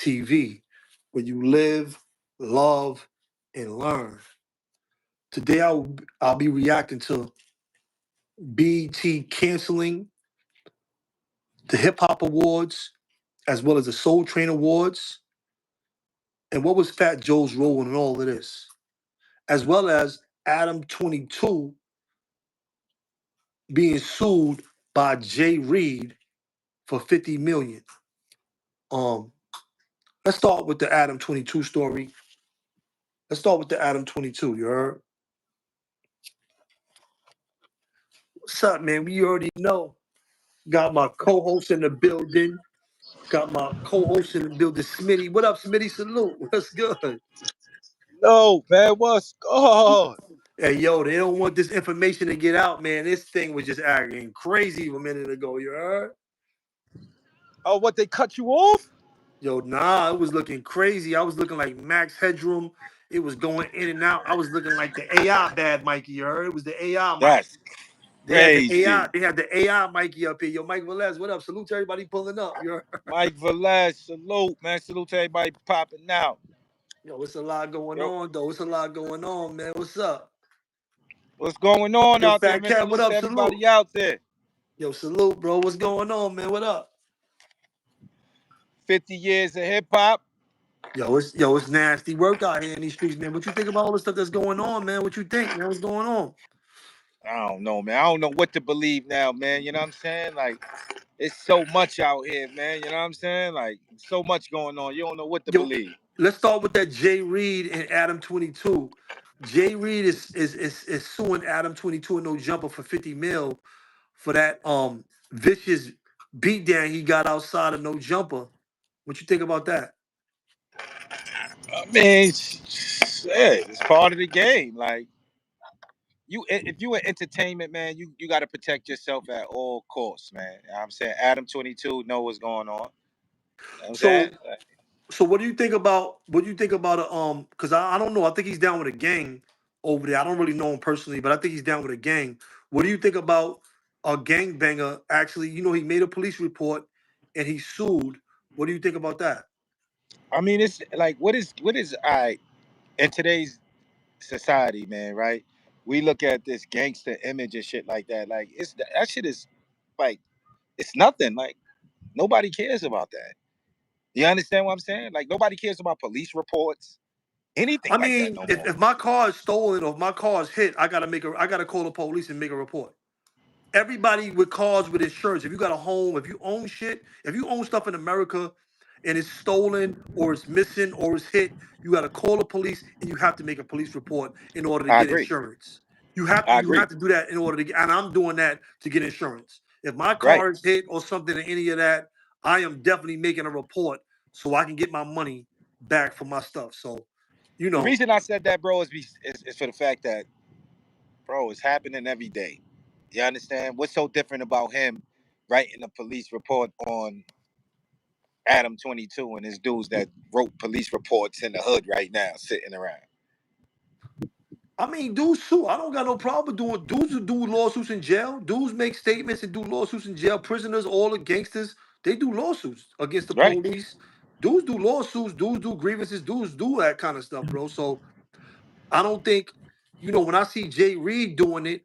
TV, where you live, love, and learn. Today I'll be reacting to BET canceling the Hip Hop Awards as well as the Soul Train Awards, and what was Fat Joe's role in all of this, as well as Adam 22 being sued by Jay Reed for 50 million. Um, let's start with the Adam 22 story. Let's start with the Adam 22. You heard? What's up, man? We already know. Got my co-host in the building. Got my co-host in the building, Smitty. What up, Smitty? Salute. What's good? No, man, what's good? Hey, yo, they don't want this information to get out, man. This thing was just acting crazy a minute ago. You heard? Oh, what, they cut you off? Yo, nah, it was looking crazy. I was looking like Max Headroom. It was going in and out. I was looking like the AI bad Mikey. You heard? It was the AI Mikey. That's They had the AI. crazy. They had the AI Mikey up here. Yo, Mike Velez, what up? Salute to everybody pulling up. You heard? Mike Velez, salute, man. Salute to everybody popping out. Yo, it's a lot going Yo, on, though. It's a lot going on, man. What's up? what's going on Yo, out there, Fat man? Cat, what Salute up? to Salute. everybody out there. Yo, salute, bro. What's going on, man? What up? 50 years of hip hop. Yo, it's nasty work out here in these streets, man. What you think about all the stuff that's going on, man? What you think, man? What's going on? I don't know, man. I don't know what to believe now, man. You know what I'm saying? Like, it's so much out here, man. You know what I'm saying? Like, so much going on. You don't know what to Yo, believe. let's start with that Jay Reed and Adam 22. Jay Reed is suing Adam 22 and No Jumper for 50 mil for that vicious beatdown he got outside of No Jumper. What you think about that? I mean, shit, it's part of the game. Like, if you in entertainment, man, you got to protect yourself at all costs, man. You know what I'm saying? Adam 22 know what's going on. You know what I'm saying? So So what do you think about a because I don't know. I think he's down with a gang over there. I don't really know him personally, but I think he's down with a gang. What do you think about a gangbanger actually, he made a police report and he sued. What do you think about that? I mean, it's like what is I in today's society, man, right? We look at this gangster image and shit like that. Like that shit is like it's nothing. Like nobody cares about that. You understand what I'm saying? Like nobody cares about police reports, anything I like that mean, no if, more. if my car is stolen or if my car is hit, I gotta call the police and make a report. Everybody with cars with insurance, if you got a home, if you own shit, if you own stuff in America and it's stolen or it's missing or it's hit, you got to call the police and you have to make a police report in order to I get agree. insurance. You have to I you agree. have to do that in order to get, and I'm doing that to get insurance. If my Right. car is hit or something or any of that, I am definitely making a report so I can get my money back for my stuff. So, you The know, reason I said that, bro, is for the fact that, bro, it's happening every day. You understand? What's so different about him writing a police report on Adam 22 and his dudes that wrote police reports in the hood right now sitting around? I mean, dudes sue. I don't got no problem doing dudes who do lawsuits in jail. Dudes make statements and do lawsuits in jail. Prisoners, all the gangsters, they do lawsuits against the Right. police. Dudes do lawsuits. Dudes do grievances. Dudes do that kind of stuff, bro. So I don't think, when I see Jay Reed doing it,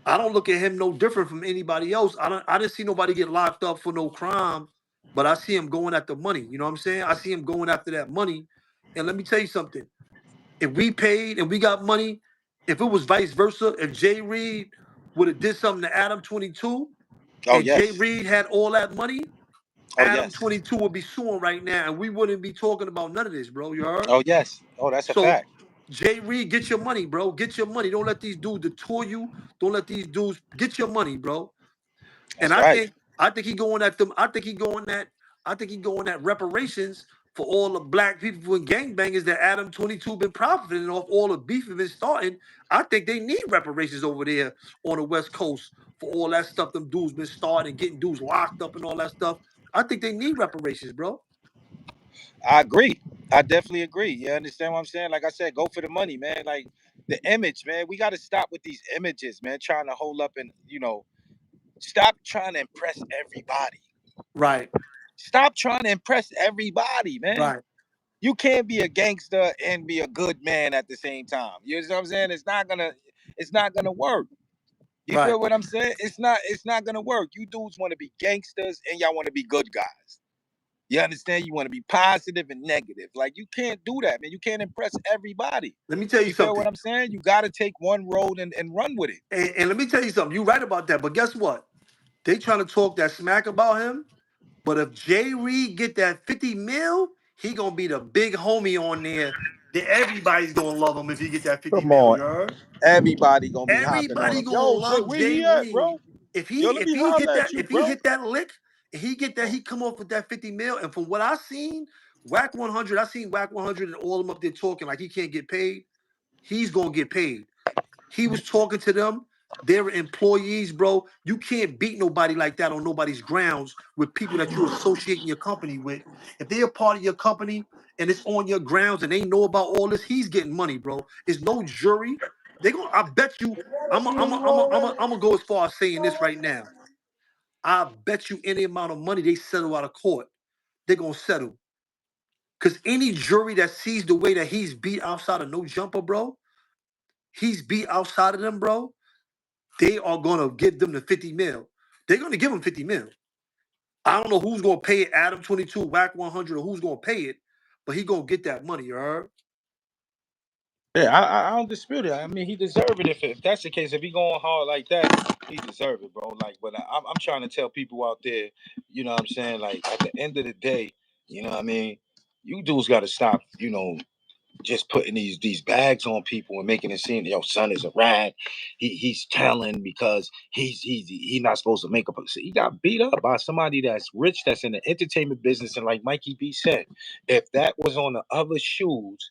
I don't look at him no different from anybody else. I didn't see nobody get locked up for no crime, but I see him going after money. You know what I'm saying? I see him going after that money. And let me tell you something. If we paid and we got money, if it was vice versa, if Jay Reed would have did something to Adam 22 Oh and Jay yes. Reed had all that money, Oh Adam yes. 22 would be suing right now and we wouldn't be talking about none of this, bro. You heard? Oh yes. Oh, that's a So fact. Jay Reed, get your money, bro. Get your money. Don't let these dudes detour you. Don't let these dudes get your money, bro. And That's right. I think he going at them. I think he going at reparations for all the black people and gangbangers that Adam 22 been profiting off all the beef have been starting. I think they need reparations over there on the West Coast for all that stuff them dudes been starting, getting dudes locked up and all that stuff. I think they need reparations, bro. I agree. I definitely agree. You understand what I'm saying? Like I said, go for the money, man. Like the image, man. We got to stop with these images, man. Trying to hold up and stop trying to impress everybody. Right. Stop trying to impress everybody, man. Right. You can't be a gangster and be a good man at the same time. You know what I'm saying? It's not gonna work. You Right. feel what I'm saying? It's not gonna work. You dudes want to be gangsters and y'all want to be good guys. You understand? You want to be positive and negative. Like you can't do that, man. You can't impress everybody. Let me tell you You feel what something. I'm saying? You gotta take one road and run with it. And let me tell you something. You're right about that. But guess what? They trying to talk that smack about him. But if Jay Reed get that 50 mil, he gonna be the big homie on there. That everybody's gonna love him if he get that 50 Come mil. on. You heard? Everybody gonna be hopping on Everybody him. gonna Yo, Jay, love where Jay he at, Reed. bro? Yo, let me holler at you, If he bro. hit that lick, and he get that, he come off with that 50 mil. And from what I seen, Whack 100, I seen Whack 100 and all of them up there talking like he can't get paid. He's gonna get paid. He was talking to them. They're employees, bro. You can't beat nobody like that on nobody's grounds with people that you associating your company with. If they're a part of your company and it's on your grounds and they know about all this, he's getting money, bro. It's no jury. They gonna. I bet you. I'm gonna go as far as saying this right now. I bet you any amount of money they settle out of court, they're gonna settle. Cause any jury that sees the way that he's beat outside of no jumper, bro, he's beat outside of them, bro. They are gonna give them the 50 mil. They're gonna give him 50 mil. I don't know who's gonna pay it, Adam 22, Whack 100, or who's gonna pay it, but he gonna get that money, you heard? Yeah, I don't dispute it. I mean, he deserved it. If that's the case, if he going hard like that, he deserved it, bro. Like, but I'm trying to tell people out there, you know what I'm saying? Like, at the end of the day, you know what I mean? You dudes got to stop, just putting these bags on people and making it seem, yo, son is a rat. He's telling because he's not supposed to make up. He got beat up by somebody that's rich, that's in the entertainment business, and like Mikey B said, if that was on the other shoes,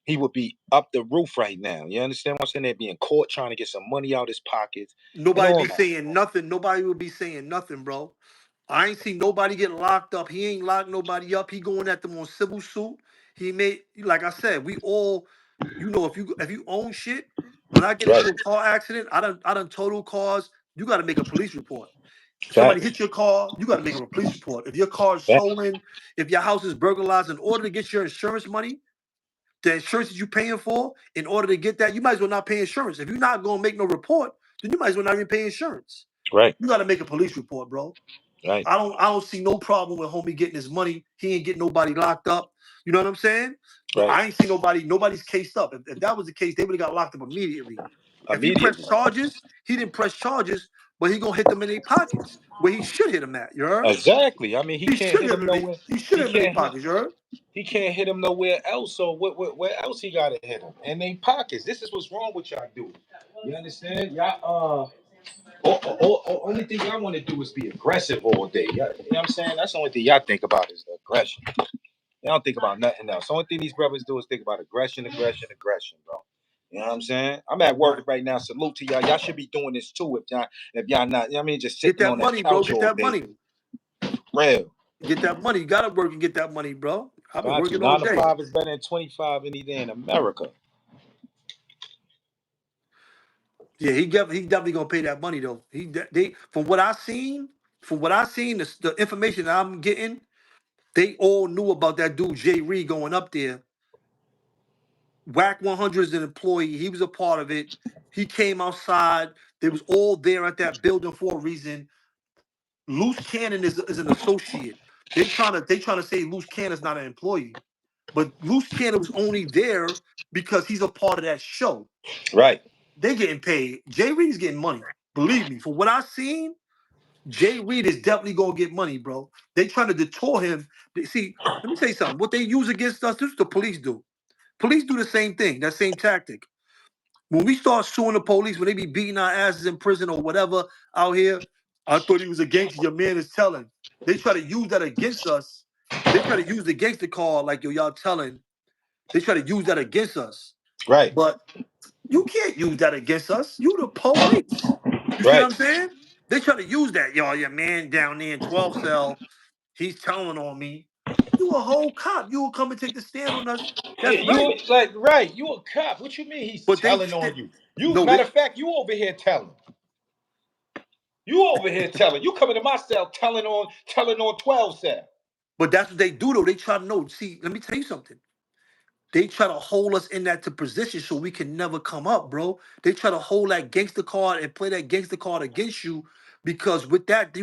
he would be up the roof right now. You understand what I'm saying? They'd be in court trying to get some money out his pockets and Nobody all be that. saying nothing. Nobody would be saying nothing, bro. I ain't seen nobody get locked up. He ain't locked nobody up. He going at them on civil suit. He made, like I said, we all, if you own shit. When I get Right. into a car accident, I done total cars. You got to make a police report. Somebody Facts. hit your car, you got to make a police report. If your car is Facts. stolen, if your house is burglarized, in order to get your insurance money, the insurance that you paying for, in order to get that, you might as well not pay insurance. If you're not gonna make no report, then you might as well not even pay insurance. Right. You got to make a police report, bro. Right. I don't see no problem with homie getting his money. He ain't getting nobody locked up. You know what I'm saying? But Right. I ain't see nobody's cased up. If that was the case, they would have got locked up immediately. If he pressed Immediately. charges, he didn't press charges, but he gonna hit them in their pockets where he should hit them at. You heard? Exactly. I mean, he He can't should hit hit him them. nowhere. He should He hit them in their can't hit. pockets. You heard? He can't hit him nowhere else. So where else he got to hit him? In their pockets. This is what's wrong with y'all dudes. You understand? Y'all only thing y'all want to do is be aggressive all day. You know what I'm saying? That's the only thing y'all think about is aggression. They don't think about nothing else. The only thing these brothers do is think about aggression, aggression, aggression, bro. You know what I'm saying? I'm at work Right. right now. Salute to y'all. Y'all should be doing this too if y'all not, you know what I mean, just Get sitting that on that money, bro. couch Get all that day. money. Real. Get that money. You gotta work and get that money, bro. I've been Got you. working all 9 to day. 5 is better than 25 any day in America. Yeah, he definitely gonna pay that money though. They from what I seen, the information that I'm getting, they all knew about that dude Jay Reed going up there. Whack 100 is an employee. He was a part of it. He came outside. They was all there at that building for a reason. Loose Cannon is an associate. They trying to say Loose Cannon's not an employee, but Loose Cannon was only there because he's a part of that show. Right. They getting paid. Jay Reed's getting money. Believe me, for what I seen, Jay Reed is definitely gonna get money, bro. They trying to detour him. See, let me tell you something. What they use against us, this is what the police do. Police do the same thing, that same tactic. When we start suing the police, when they be beating our asses in prison or whatever out here, I thought he was a gangster. Your man is telling. They try to use that against us. They try to use the gangster call like, yo, y'all telling. They try to use that against us. Right. But you can't use that against us. You the police. You see what Right. I'm saying? They try to use that. Yo, your man down there in 12 cell, he's telling on me. You a whole cop. You will come and take the stand on us. That's right. You like right. You a cop. What you mean he's But they telling still on you? You no, they matter of fact, you over here telling. You over here telling. You coming to my cell telling on 12 cell. But that's what they do though. They try to know. See, let me tell you something. They try to hold us in that to position so we can never come up, bro. They try to hold that gangster card and play that gangster card against you because with that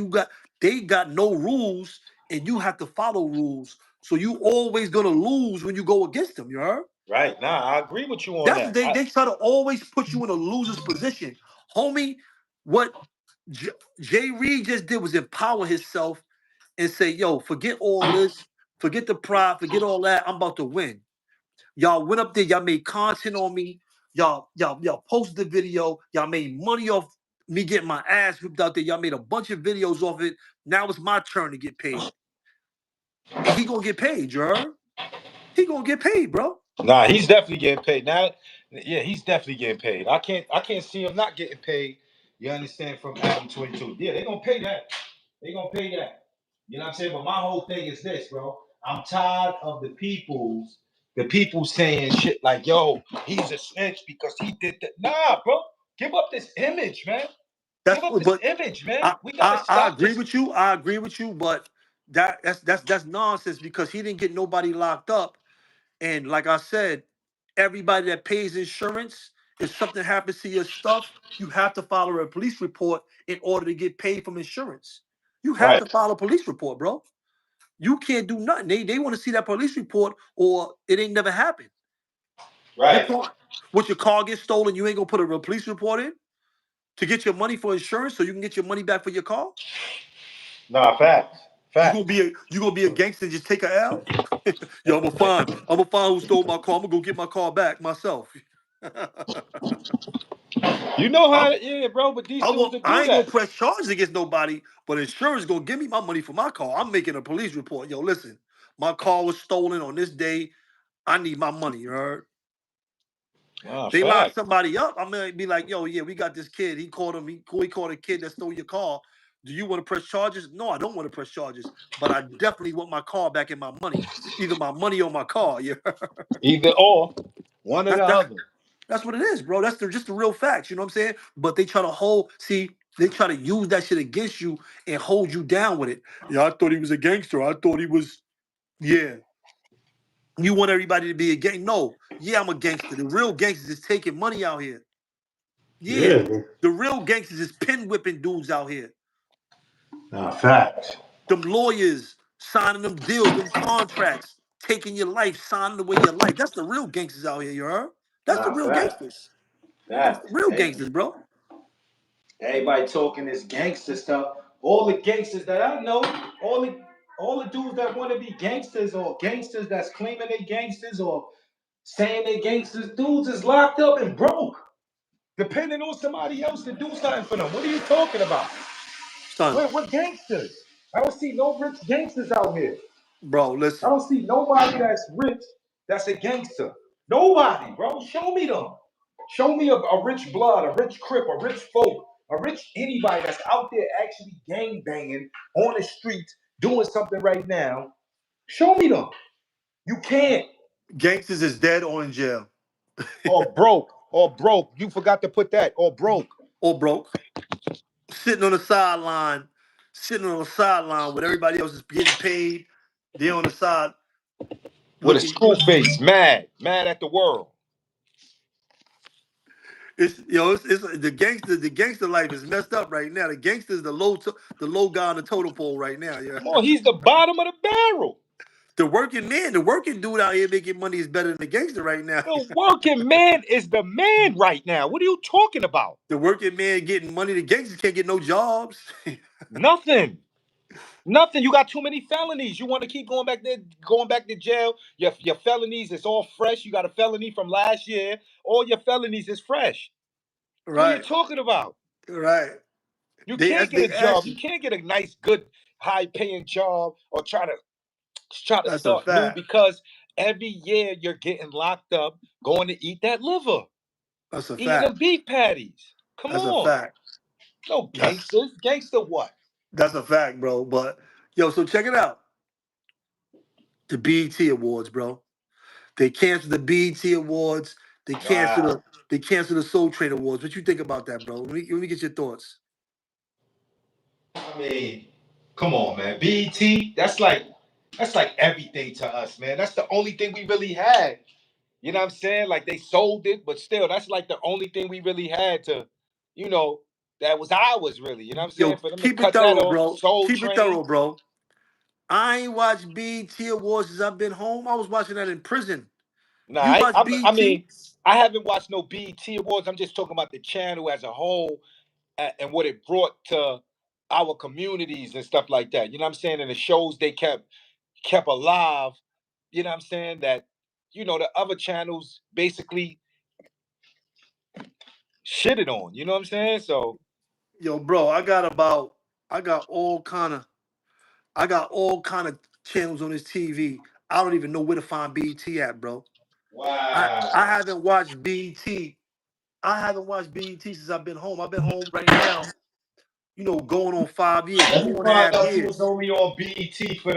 they got no rules and you have to follow rules. So you always gonna lose when you go against them, you heard? Right. Nah, I agree with you on That's what that. they try to always put you in a loser's position. Homie, what J- Jay Reed just did was empower himself and say, yo, forget all this, forget the pride, forget all that. I'm about to win. Y'all went up there, y'all made content on me, y'all posted the video, y'all made money off me getting my ass whipped out there. Y'all made a bunch of videos off it. Now it's my turn to get paid. And he gonna get paid, you heard? He gonna get paid, bro. Nah, he's definitely getting paid. Now, yeah, he's definitely getting paid. I can't see him not getting paid. You understand from Adam 22. Yeah, they gonna pay that. They gonna pay that. You know what I'm saying? But my whole thing is this, bro. I'm tired of the people saying shit like, yo, he's a snitch because he did that. Nah, bro. Give up this image, man. That's Give up this but image, man. I, We gotta I stop agree this. with you. I agree with you, but that's nonsense because he didn't get nobody locked up. And like I said, everybody that pays insurance, if something happens to your stuff, you have to file a police report in order to get paid from insurance. You have Right, to file a police report, bro. You can't do nothing. They want to see that police report or it ain't never happened. Your right. car, what your car gets stolen, you ain't gonna put a police report in to get your money for insurance so you can get your money back for your car. Nah, facts. Facts. You gonna be a gangster and just take a L? Yo, I'm gonna find who stole my car. I'm gonna go get my car back myself. You know I'm, how, yeah, bro, but these dudes that I do ain't gonna that. press charges against nobody, but insurance gonna give me my money for my car. I'm making a police report. Yo, listen, my car was stolen on this day. I need my money. You heard? Nah, They lock facts. somebody up. I'm gonna be like, yo, yeah, we got this kid. He called him. He called a kid that stole your car. Do you want to press charges? No, I don't want to press charges, but I definitely want my car back and my money. Either my money or my car. Yeah, Either or, one or that, the that other. that's what it is, bro. Just the real facts. You know what I'm saying? But they try to hold. See, they try to use that shit against you and hold you down with it. Yeah, I thought he was a gangster. I thought he was. Yeah, you want everybody to be a gang? No. Yeah, I'm a gangster. The real gangsters is taking money out here. Yeah, Yeah. the real gangsters is pin whipping dudes out here. Nah, facts. Them lawyers signing them deals, them contracts, taking your life, signing away your life. That's the real gangsters out here, you heard? That's the Nah, real facts. gangsters. That's the Facts. real gangsters, bro. Everybody talking this gangster stuff. All the gangsters that I know, all the all the dudes that want to be gangsters or gangsters that's claiming they gangsters or saying they gangsters, dudes is locked up and broke. Depending on somebody else to do something for them. What are you talking about? Son, We're gangsters. I don't see no rich gangsters out here. bro, I listen. don't see nobody that's rich that's a gangster. Nobody, bro. Show me them. Show me a rich blood, a rich crip, a rich folk, a rich anybody that's out there actually gang banging on the streets doing something right now. Show me them. You can't. Gangsters is dead or in jail. Or broke. Or broke. You forgot to put that. Or broke. Or broke. Sitting on the sideline, sitting on the sideline with everybody else is getting paid. They're on the side With a looking. screw face. Mad. Mad at the world. It's the gangster life is messed up right now. The gangster is the low guy on the totem pole right now. Yeah, Come on, he's the bottom of the barrel. the working dude out here making money is better than the gangster right now. The working man is the man right now. What are you talking about? The working man getting money. The gangsters can't get no jobs. Nothing. Nothing. You got too many felonies. You want to keep going back there, going back to jail. Your felonies is all fresh. You got a felony from last year. All your felonies is fresh. What are you Right, talking about? right. You They can't ask get they a ask job. You you. can't get a nice, good, high-paying job or try to That's a start new fact. because every year you're getting locked up, going to eat that liver, That's a eating them fact. beef patties. Come That's a on, fact. no That's gangsters. Gangster what? that's a fact, bro. But yo, so check it out. The BET Awards, bro. They canceled the BET Awards. They canceled Wow. the they canceled the Soul Train Awards. What you think about that, bro? Let me get your thoughts. I mean, come on, man. BET, that's like That's like everything to us, man. That's the only thing we really had. You know what I'm saying? Like they sold it, but still, that's like the only thing we really had to, you know, that was ours really. You know what I'm saying? Yo, For them to keep it cut that thorough, off, bro. Soul Keep it Train. thorough, bro. I ain't watched BET Awards since I've been home. I was watching that in prison. Nah, You watch I BET? mean, I haven't watched no BET Awards. I'm just talking about the channel as a whole and what it brought to our communities and stuff like that. You know what I'm saying? And the shows they kept alive. You know what I'm saying? That the other channels basically shitted on. You know what I'm saying? So Yo, bro, I got all kind of I got all kind of channels on this TV. I don't even know where to find BET at, bro. I wow. haven't watched BET. I haven't watched BET since I've been home. I've been home right now, going on 5 years, Let me four and a find half out you was years. only on BET for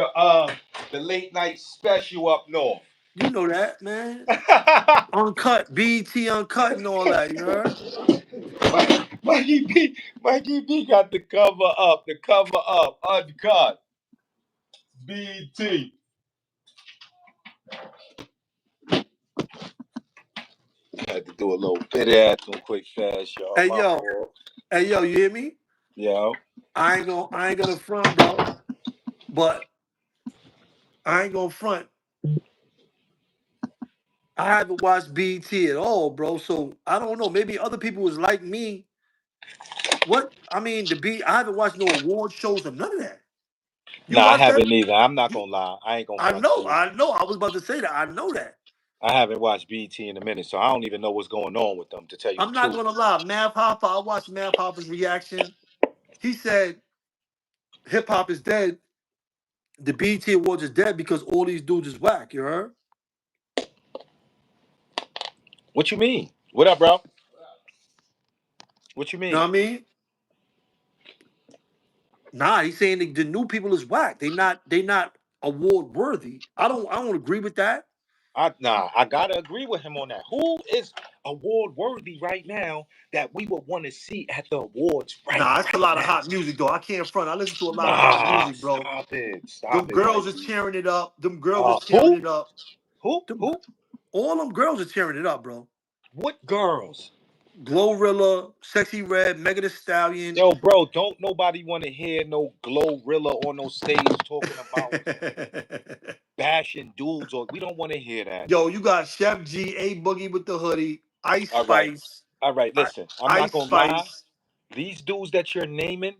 the late night special up north. You know that, man. Uncut, BET Uncut and all that, you heard? Mikey B got the cover up, uncut. BET. Had to do a little bit of that quick fast, y'all. Hey My yo, fault. hey yo, you hear me? Yo. I ain't gonna front, bro. But I ain't gonna front. I haven't watched BET at all, bro. So I don't know. Maybe other people was like me. What I mean, I haven't watched no award shows or none of that. You Nah, I watch that? haven't either. I'm not You, gonna lie. I ain't gonna I front to know, you. I know. I was about to say that. I know that. I haven't watched BT in a minute, so I don't even know what's going on with them, to tell you the I'm not truth. gonna lie. Math Hopper, I watched Math Hopper's reaction. He said hip hop is dead. The BET Awards is dead because all these dudes is whack. You heard? What you mean? What up, bro? What you You know mean? what I mean? Nah, he's saying the new people is whack. They not award worthy. I don't agree with that. I gotta agree with him on that. Who is award worthy right now that we would want to see at the awards Nah, it's a right lot of now? hot music though. I can't front. I listen to a lot of hot Nah, music, bro. stop Them it, girls is Mikey. tearing it up. Them girls is tearing Who? it up. Who? Them, Who? all them girls are tearing it up, bro. What girls? Glorilla, Sexy Red, Mega the Stallion. Yo, bro, don't nobody want to hear no Glorilla on no stage talking about bashing dudes, or we don't want to hear that. Yo, you got Chef G, A Boogie with the hoodie, Ice All right, Spice, all right. I- Listen, I'm not Ice gonna lie. Spice, These dudes that you're naming,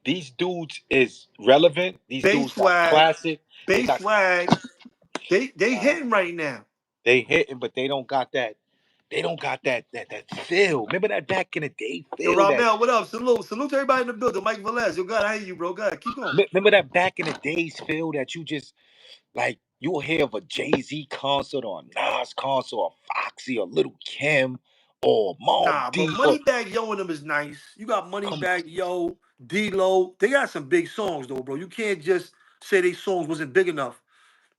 these dudes is relevant. These Bass dudes got Swag, classic. They Bass got Swag. They uh, hitting right now. they hitting, but they don't got that. They don't got that feel. Remember that back in the day Yo, feel that. Ramel, what up? Salute to everybody in the building. Mike Velez. Yo, God, I hear you, bro. God, keep going. Remember that back in the days feel that you just like you'll hear of a Jay-Z concert or a Nas concert or Foxy or Little Kim or Mom Nah, but Deep or Moneybag Yo and them is nice. You got come Moneybag Yo, D-Lo. They got some big songs though, bro. You can't just say they songs wasn't big enough.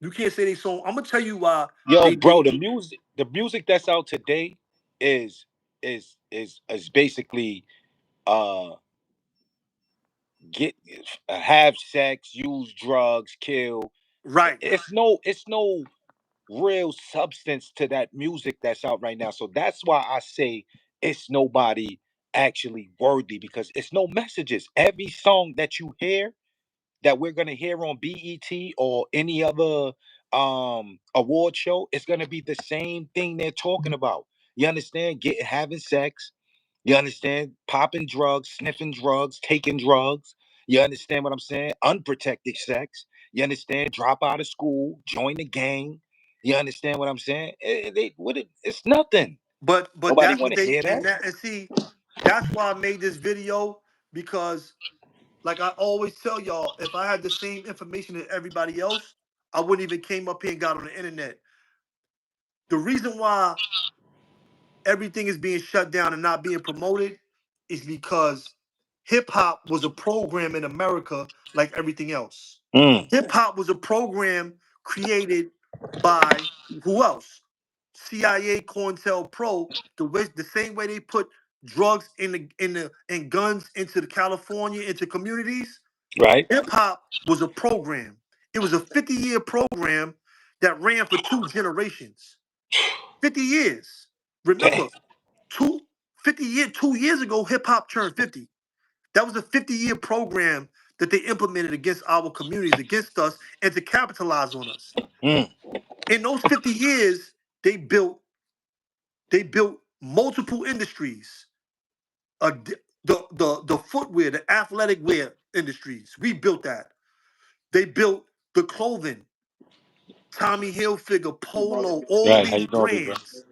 You can't say they song. I'm gonna tell you why yo, they bro, didn't. the music that's out today is is basically uh get have sex, use drugs, kill. Right. It's no real substance to that music that's out right now. So that's why I say it's nobody actually worthy because it's no messages. Every song that you hear that we're gonna hear on BET or any other award show, it's gonna be the same thing they're talking about. You understand? Having sex, you understand? Popping drugs, sniffing drugs, taking drugs. You understand what I'm saying? Unprotected sex. You understand? Drop out of school, join the gang. You understand what I'm saying? It's nothing. But Nobody that's want what to they hear that. and see, that's why I made this video because like I always tell y'all, if I had the same information as everybody else, I wouldn't even came up here and got on the internet. The reason why everything is being shut down and not being promoted is because hip hop was a program in America like everything else. Mm, Hip hop was a program created by who else? CIA, COINTELPRO. The same way they put drugs and guns into the California into communities. right? Hip hop was a program. It was a 50-year program that ran for 2 generations. 50 years. Damn. Remember, 2 years ago, hip hop turned 50. That was a 50-year program that they implemented against our communities, against us, and to capitalize on us. Mm. In those 50 years, they built multiple industries. The footwear, the athletic wear industries. We built that. They built the clothing, Tommy Hilfiger, Polo, all Right. How these you doing, big bro? brands.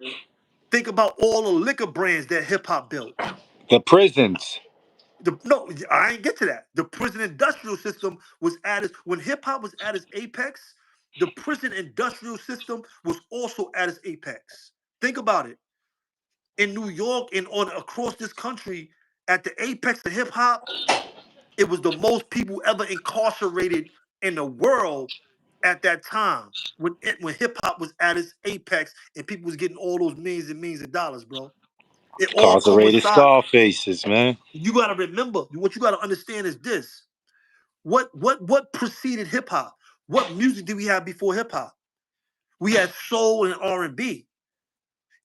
Think about all the liquor brands that hip hop built. The prisons. No, I ain't get to that. The prison industrial system was at its when hip hop was at its apex. The prison industrial system was also at its apex. Think about it. In New York and on across this country, at the apex of hip hop, it was the most people ever incarcerated in the world at that time. When hip hop was at its apex and people was getting all those millions and millions of dollars, bro. It all Incarcerated coincided. scar faces, man. You gotta remember, what you gotta understand is this. What preceded hip hop? What music did we have before hip hop? We had soul and R&B.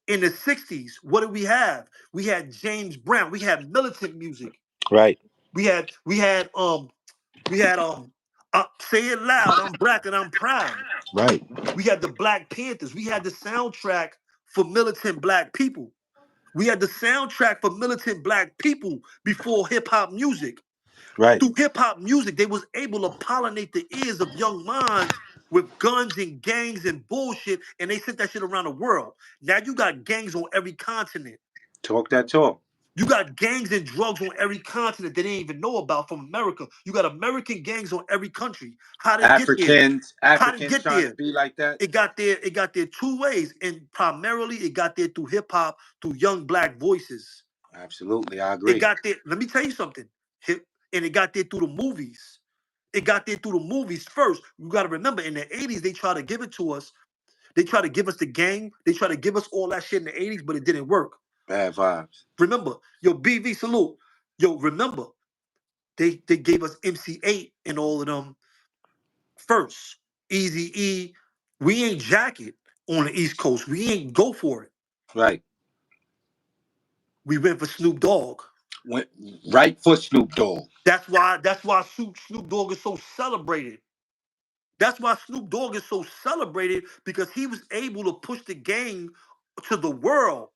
In the 60s, what did we have? We had James Brown. We had militant music. Right. We had say it loud, I'm black and I'm proud. Right. We had the Black Panthers. We had the soundtrack for militant black people. We had the soundtrack for militant black people before hip hop music. Right. Through hip hop music, they was able to pollinate the ears of young minds with guns and gangs and bullshit, and they sent that shit around the world. Now you got gangs on every continent. Talk that talk. You got gangs and drugs on every continent they didn't even know about from America. You got American gangs on every country. How did it get there? How did it Africans get trying to there? be like that. It got there 2 ways, and primarily it got there through hip hop, through young black voices. Absolutely, I It agree. got there. Let me tell you something. And it got there through the movies. It got there through the movies first. You got to remember, in the 80s, they tried to give it to us. They tried to give us the gang. They tried to give us all that shit in the 80s, but it didn't work. Bad vibes. Remember, yo, BV salute. Yo, remember, they gave us MC8 and all of them first. Easy E. We ain't jacket on the East Coast. We ain't go for it. Right. We went for Snoop Dogg. Went right for Snoop Dogg. That's why Snoop Dogg is so celebrated. That's why Snoop Dogg is so celebrated, because he was able to push the game to the world.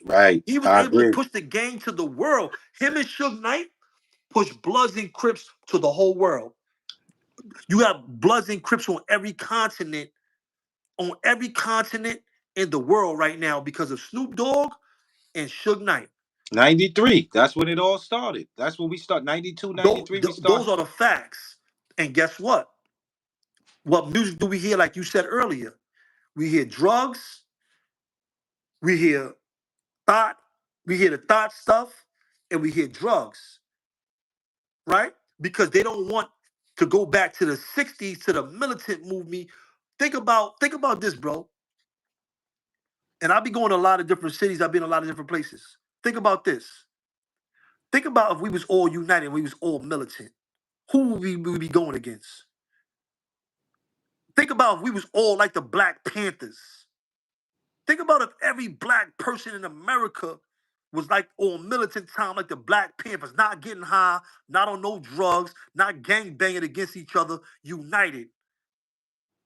Right. He was I able to agree. push the game to the world. Him and Suge Knight pushed Bloods and Crips to the whole world. You have Bloods and Crips on every continent in the world right now because of Snoop Dogg and Suge Knight. 93. That's when it all started. That's when we start. 92, Those, 93. We start. those are the facts. And guess what? What music do we hear? Like you said earlier, we hear drugs, we hear thought, we hear the thought stuff, and we hear drugs, right? Because they don't want to go back to the 60s, to the militant movement. Think about this, bro. And I'll be going to a lot of different cities. I've been in a lot of different places. Think about this. Think about if we was all united, we was all militant. Who would we be going against? Think about if we was all like the Black Panthers. Think about if every black person in America was like on militant time, like the Black Panthers, not getting high, not on no drugs, not gang banging against each other, united.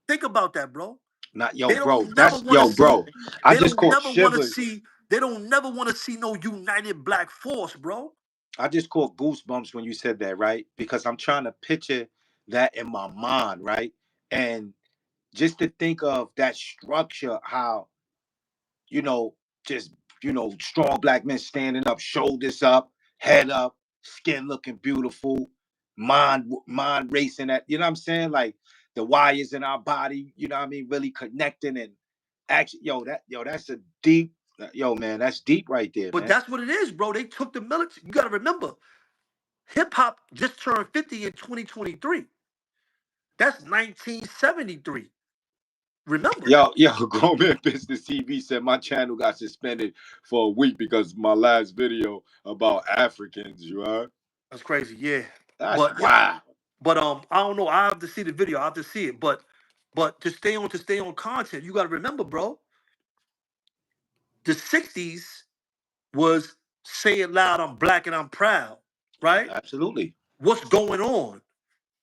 Think about that, bro. Not They yo, bro. don't never That's want to yo, see. bro. I They just don't caught never want to shivers. see. They don't never want to see no united black force, bro. I just caught goosebumps when you said that, right? Because I'm trying to picture that in my mind, right? And just to think of that structure, how you know, just strong black men standing up, shoulders up, head up, skin looking beautiful, mind racing at, you know what I'm saying? Like the wires in our body, you know what I mean, really connecting and actually, that's a deep, yo, man, that's deep right there, But man. that's what it is, bro. They took the military. You got to remember, hip hop just turned 50 in 2023. That's 1973. Remember, Yo, Grown Man Business TV said my channel got suspended for a week because my last video about Africans, you heard? that's crazy. Yeah, That's but wild. But I don't know. I have to see the video. I have to see it. But to stay on content, you got to remember, bro. The '60s was "Say It Loud, I'm Black and I'm Proud," right? Absolutely. What's going on?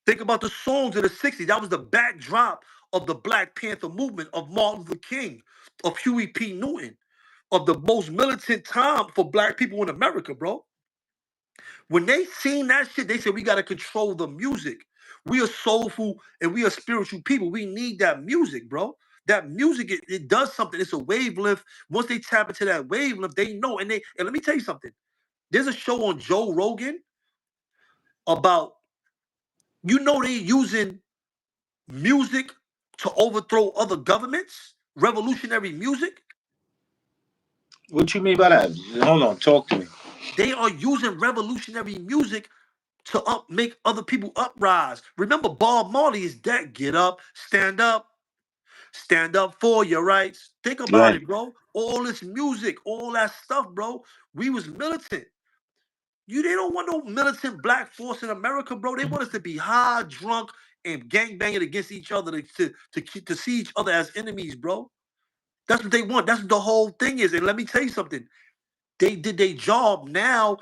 Think about the songs of the '60s. That was the backdrop of the Black Panther movement, of Martin Luther King, of Huey P. Newton, of the most militant time for Black people in America, bro. When they seen that shit, they said we gotta control the music. We are soulful and we are spiritual people. We need that music, bro. That music, it does something. It's a wavelength. Once they tap into that wavelength, they know. And let me tell you something. There's a show on Joe Rogan about, they using music to overthrow other governments, revolutionary music. What you mean by that? Hold on, talk to me. They are using revolutionary music to make other people uprise. Remember, Bob Marley is that. Get up, stand up for your rights. Think about Right, it, bro. All this music, all that stuff, bro. We was militant. They don't want no militant black force in America, bro. They want us to be high, drunk, and gang banging against each other to see each other as enemies, bro. That's what they want. That's what the whole thing is. And let me tell you something. They did their job. Now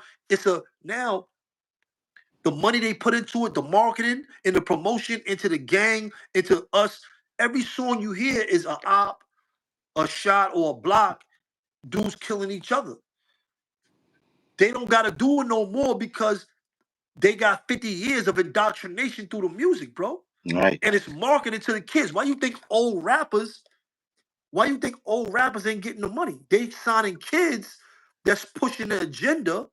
the money they put into it, the marketing and the promotion into the gang, into us. Every song you hear is a op, a shot, or a block. Dudes killing each other. They don't gotta do it no more because they got 50 years of indoctrination through the music, bro. right, And it's marketed to the kids. Why you think old rappers ain't getting the money? They signing kids that's pushing the agenda.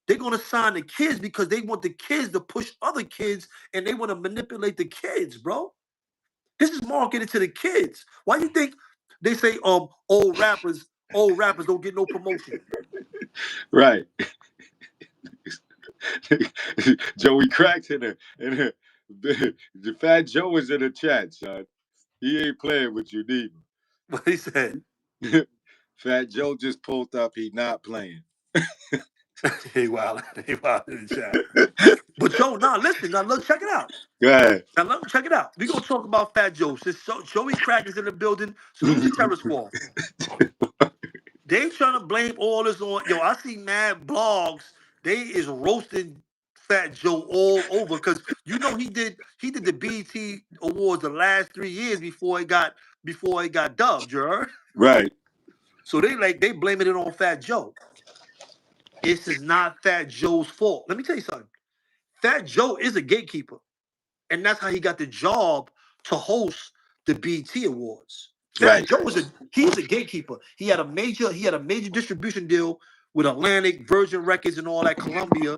They're gonna sign the kids because they want the kids to push other kids and they want to manipulate the kids, bro. This is marketed to the kids. Why you think they say old rappers don't get no promotion? right. Joey Cracks in the Fat Joe is in the chat, son. He ain't playing with you What he said. neither. Fat Joe just pulled up. He not playing. Hey, wow, hey, wow in the chat. But Joe, listen, look, check it out. Go ahead. Check it out. We're gonna talk about Fat Joe. Since Joey Crack is in the building, salute to Terror Squad. They trying to blame all this on I see mad blogs. They is roasting Fat Joe all over because he did the BET Awards the last 3 years before it got dubbed, you heard? Right, So they blaming it on Fat Joe. This is not Fat Joe's fault. Let me tell you something. Fat Joe is a gatekeeper, and that's how he got the job to host the BET Awards. Fat right, Joe he's a gatekeeper. He had a major distribution deal with Atlantic, Virgin Records, and all that. Columbia.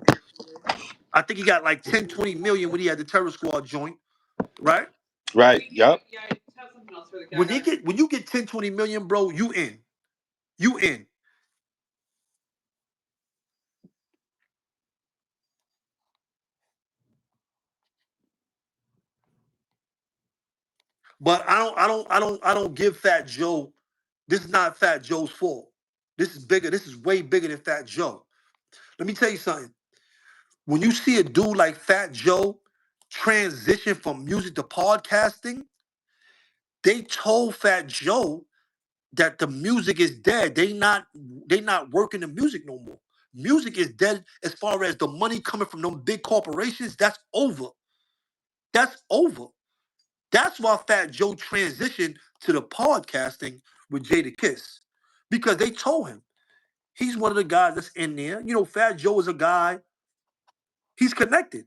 I think he got like 10, 20 million when he had the Terror Squad joint, right? right. Yup. When you get 10, 20 million, bro, you in. You in. But I don't give Fat Joe. This is not Fat Joe's fault. This is bigger. This is way bigger than Fat Joe. Let me tell you something. When you see a dude like Fat Joe transition from music to podcasting, they told Fat Joe that the music is dead. They not working the music no more. Music is dead as far as the money coming from them big corporations. That's over. That's over. That's why Fat Joe transitioned to the podcasting with Jada Kiss. Because they told him he's one of the guys that's in there. Fat Joe is a guy, he's connected.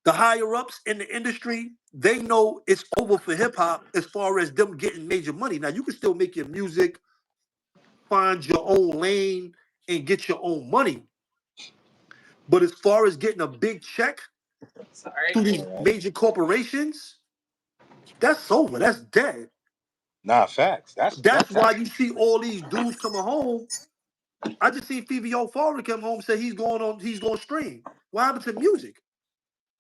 The higher ups in the industry, they know it's over for hip hop as far as them getting major money. Now you can still make your music, find your own lane, and get your own money. But as far as getting a big check through these major corporations, that's over. That's dead. Nah, facts. That's That's why you see all these dudes coming home. I just see Phoebe O'Farrell come home and say he's going to stream. What happened to music?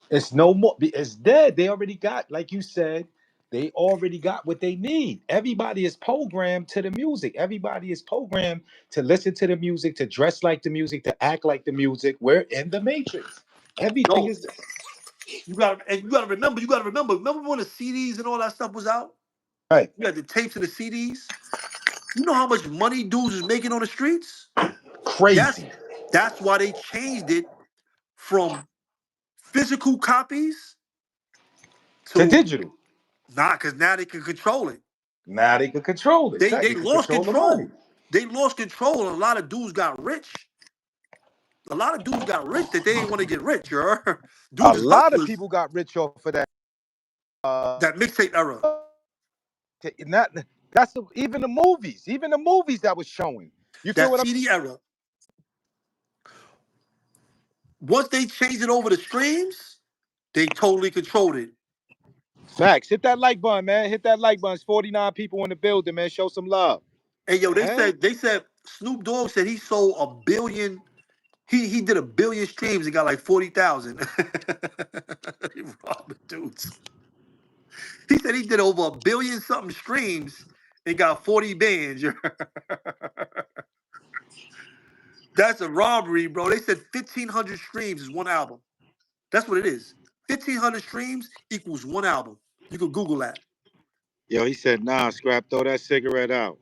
it's no more. It's dead. They already got, like you said, they already got what they need. Everybody is programmed to the music. Everybody is programmed to listen to the music, to dress like the music, to act like the music. We're in the matrix. Everything No, is. You gotta remember. Remember when the CDs and all that stuff was out? Right. You had the tapes and the CDs. You know how much money dudes is making on the streets? That's Crazy. that's why they changed it from physical copies To to digital. because now they can control it. Now they can control it. They They can lost control the money. control. They lost control, and a lot of dudes got rich. A lot of dudes got rich that they didn't want to get rich. You heard? A Dudes is lot of hustlers. people got rich off of that. That mixtape era, Not even the movies that was showing. You feel that what I'm? CD era. Once they changed it over to streams, they totally controlled it. Facts. Hit that like button, man. Hit that like button. It's 49 people in the building, man. Show some love. And yo, they Huh? said Snoop Dogg said he sold 1 billion. He did 1 billion streams and got like 40,000. He robbing dudes. He said he did over 1 billion something streams and got 40 bands. That's a robbery, bro. They said 1,500 streams is one album. That's what it is. 1,500 streams equals one album. You can Google that. Yo, he said, nah, Scrap, throw that cigarette out.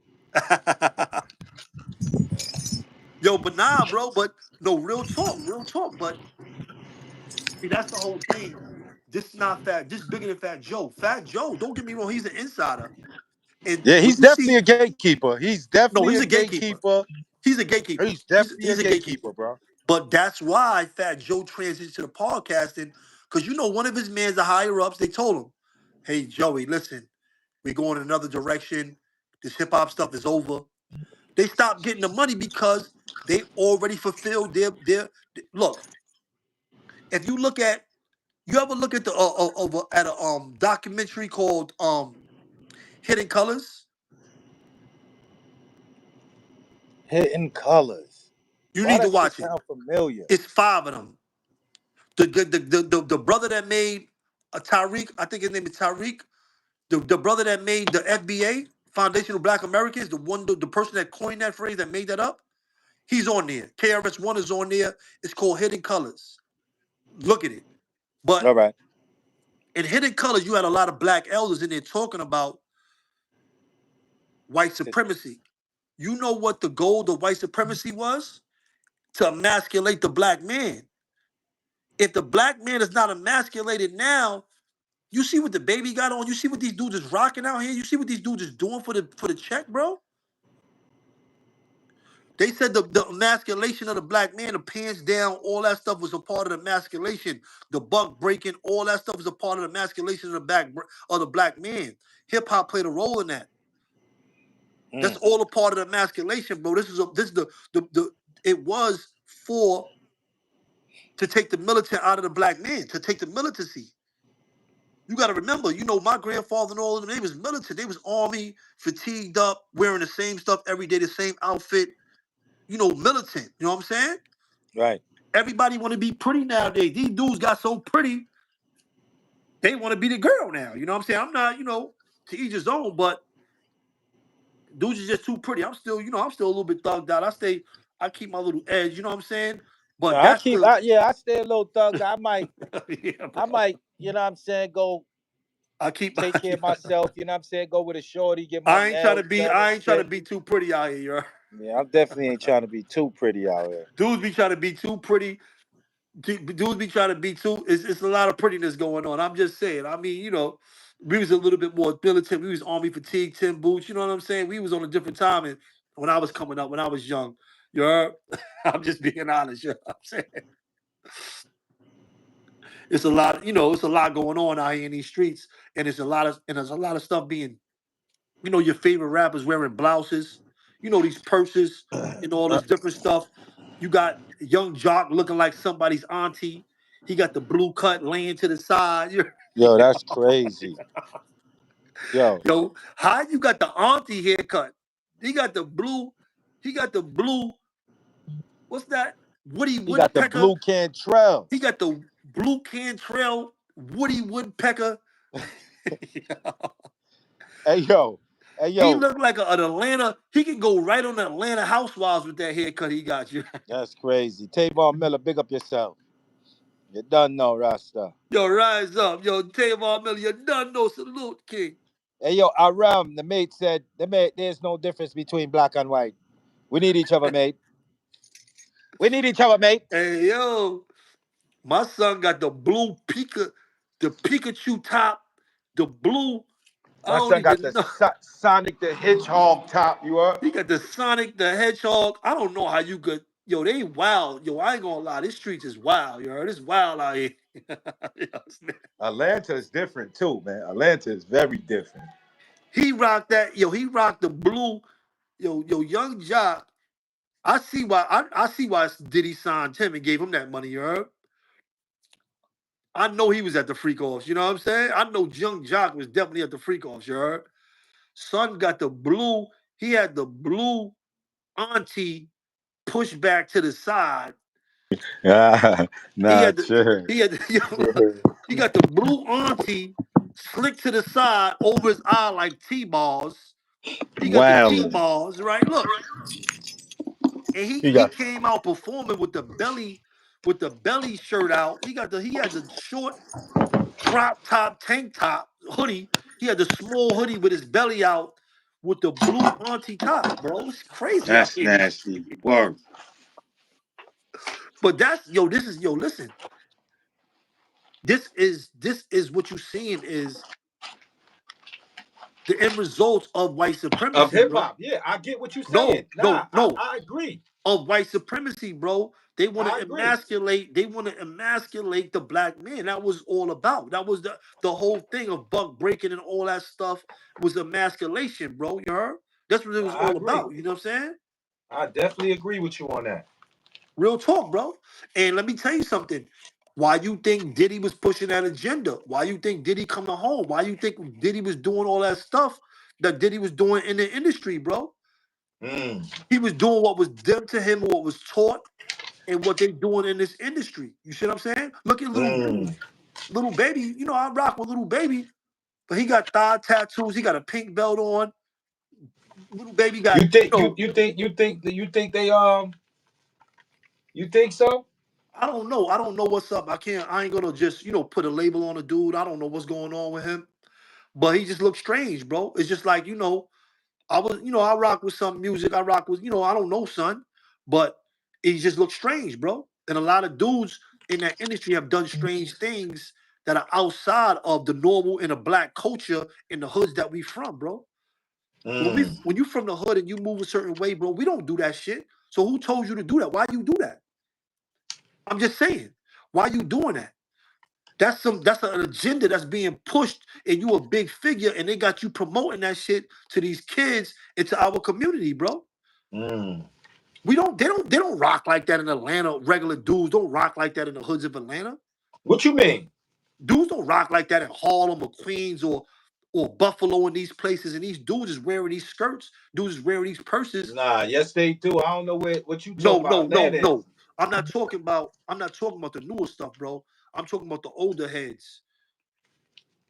Yo, but nah, bro. But no, real talk, real talk. But see, that's the whole thing. This is not Fat. This bigger than Fat Joe. Fat Joe, don't get me wrong, he's an insider. And Yeah, when he's you see, definitely a gatekeeper. He's no, definitely he's a a gatekeeper. gatekeeper. He's a gatekeeper. He's He's definitely a he's a gatekeeper. gatekeeper, bro. But that's why Fat Joe transitioned to the podcasting, because one of his mans, the higher ups, they told him, "Hey Joey, listen, we're going in another direction. This hip hop stuff is over." They stopped getting the money because they already fulfilled their look. If you ever look at the at a documentary called Hidden Colors, Hitting colors. you Why need to that shit watch it. sound familiar? It's five of them. The brother that made a Tariq, I think his name is Tariq. The brother that made the FBA, Foundation of Black Americans, the person that coined that phrase, that made that up, he's on there. KRS-One is on there. It's called Hidden Colors. Look at it. All But right. in Hidden Colors, you had a lot of black elders in there talking about white supremacy. You know what the goal of white supremacy was? To emasculate the black man. If the black man is not emasculated now, you see what the baby got on. You see what these dudes is rocking out here. You see what these dudes is doing for the check, bro. They said the emasculation of the black man, the pants down, all that stuff was a part of the emasculation. The buck breaking, all that stuff was a part of the emasculation of the black man. Hip hop played a role in that. That's Mm. all a part of the emasculation, bro. This is the it was for to take the militant out of the black man, to take the militancy. You got to remember, my grandfather and all of them, they was militant. They was army, fatigued up, wearing the same stuff every day, the same outfit. Militant. You know what I'm saying? Right. Everybody want to be pretty nowadays. These dudes got so pretty, they want to be the girl now. You know what I'm saying? I'm not, to each his own, but dudes is just too pretty. I'm still a little bit thugged out. I keep my little edge. You know what I'm saying? No, But that's the, I stay a little thugged. I might, yeah, I bro. might, you know what I'm saying, go I keep. take care of myself, you know what I'm saying, go with a shorty, get my nails done and I ain't trying to shit. be too pretty out here. Yeah, I definitely ain't trying to be too pretty out here. Dudes be trying to be too pretty. Dudes be trying to be too. It's a lot of prettiness going on. I'm just saying. I mean, we was a little bit more militant. We was army fatigue, tin boots. You know what I'm saying? We was on a different time, and when I was coming up, when I was young, you heard? I'm just being honest. You know what I'm saying? It's a lot. It's a lot going on out here in these streets, and there's a lot of stuff being. Your favorite rappers wearing blouses. These purses and all this different stuff. You got young Jock looking like somebody's auntie. He got the blue cut laying to the side. Yo, that's crazy. Yo, Yo, how you got the auntie haircut? He got the blue. He got the blue. What's that? Woody he got the Woodpecker. blue Cantrell. He got the blue Cantrell Woody Woodpecker. Hey yo, hey He yo, looked like an Atlanta. He could go right on the Atlanta Housewives with that haircut he got you. that's crazy. Tavon Miller, big up yourself. You done know, Rasta. Yo, rise up. Yo, Tavon Miller, you done know. Salute, King. Hey, yo, Aram, the mate said, there's no difference between black and white. We need each other, mate. We need each other, mate. Hey, yo. My son got the Pikachu top, the blue. I My don't son got even the know. Sonic the Hedgehog top. You are? He got the Sonic the Hedgehog. I don't know how you could. Yo, they wild. Yo, I ain't gonna lie. This streets is wild. You heard? It's wild out here. Atlanta is different too, man. Atlanta is very different. He rocked that. Yo, he rocked the blue. Yo, young Jock. I see why Diddy signed him and gave him that money. You heard? I know he was at the freak offs. You know what I'm saying? I know Young Jock was definitely at the freak offs. You heard? Son got the blue. He had the blue auntie pushed back to the side. Yeah, He nah, had the sure. he had the, he got the blue auntie slicked to the side over his eye like T-balls. He got the Wow. T-balls, right? Look, and He he got came out performing with the belly shirt out. He had the short crop top tank top hoodie. He had the small hoodie with his belly out with the blue auntie top, bro. It's crazy out that's here in these nasty. streets. Word. But this is listen. This is what you're seeing is the end results of white Of supremacy, hip bro. hop. Yeah, I get what you're saying. No, Nah, no, no. I agree. Of white supremacy, bro. They want I to agree. emasculate. They want to emasculate the black man. That was all about. That was the whole thing of buck breaking and all that stuff was emasculation, bro. You heard? That's what it was I all agree. about. You know what I'm saying? I definitely agree with you on that. Real talk, bro. And let me tell you something. Why you think Diddy was pushing that agenda? Why you think Diddy coming home? Why you think Diddy was doing all that stuff that Diddy was doing in the industry, bro? Mm, He was doing what was done to him, what was taught, and what they doing in this industry. You see what I'm saying? Look at mm. little baby. You know I rock with little baby, but he got thigh tattoos. He got a pink belt on. Little baby got You think they you think so? I don't know. I don't know what's up. I can't. I ain't gonna just put a label on a dude. I don't know what's going on with him, but he just looks strange, bro. It's just like I rock with some music. I rock with I don't know, son, but it just looks strange, bro. And a lot of dudes in that industry have done strange things that are outside of the normal in a black culture in the hoods that we from, bro. Mm, When you from the hood and you move a certain way, bro, we don't do that shit. So who told you to do that? Why you do that? I'm just saying. Why you doing that? That's an agenda that's being pushed, and you a big figure, and they got you promoting that shit to these kids and to our community, bro. mm. They don't rock like that in Atlanta. Regular dudes don't rock like that in the hoods of Atlanta. What you mean? Dudes don't rock like that in Harlem or Queens or Buffalo and these places. And these dudes is wearing these skirts. Dudes is wearing these purses. Nah, yes they do. I don't know what you talk No, about. no, no, Atlanta is. no. I'm not talking about the newer stuff, bro. I'm talking about the older heads.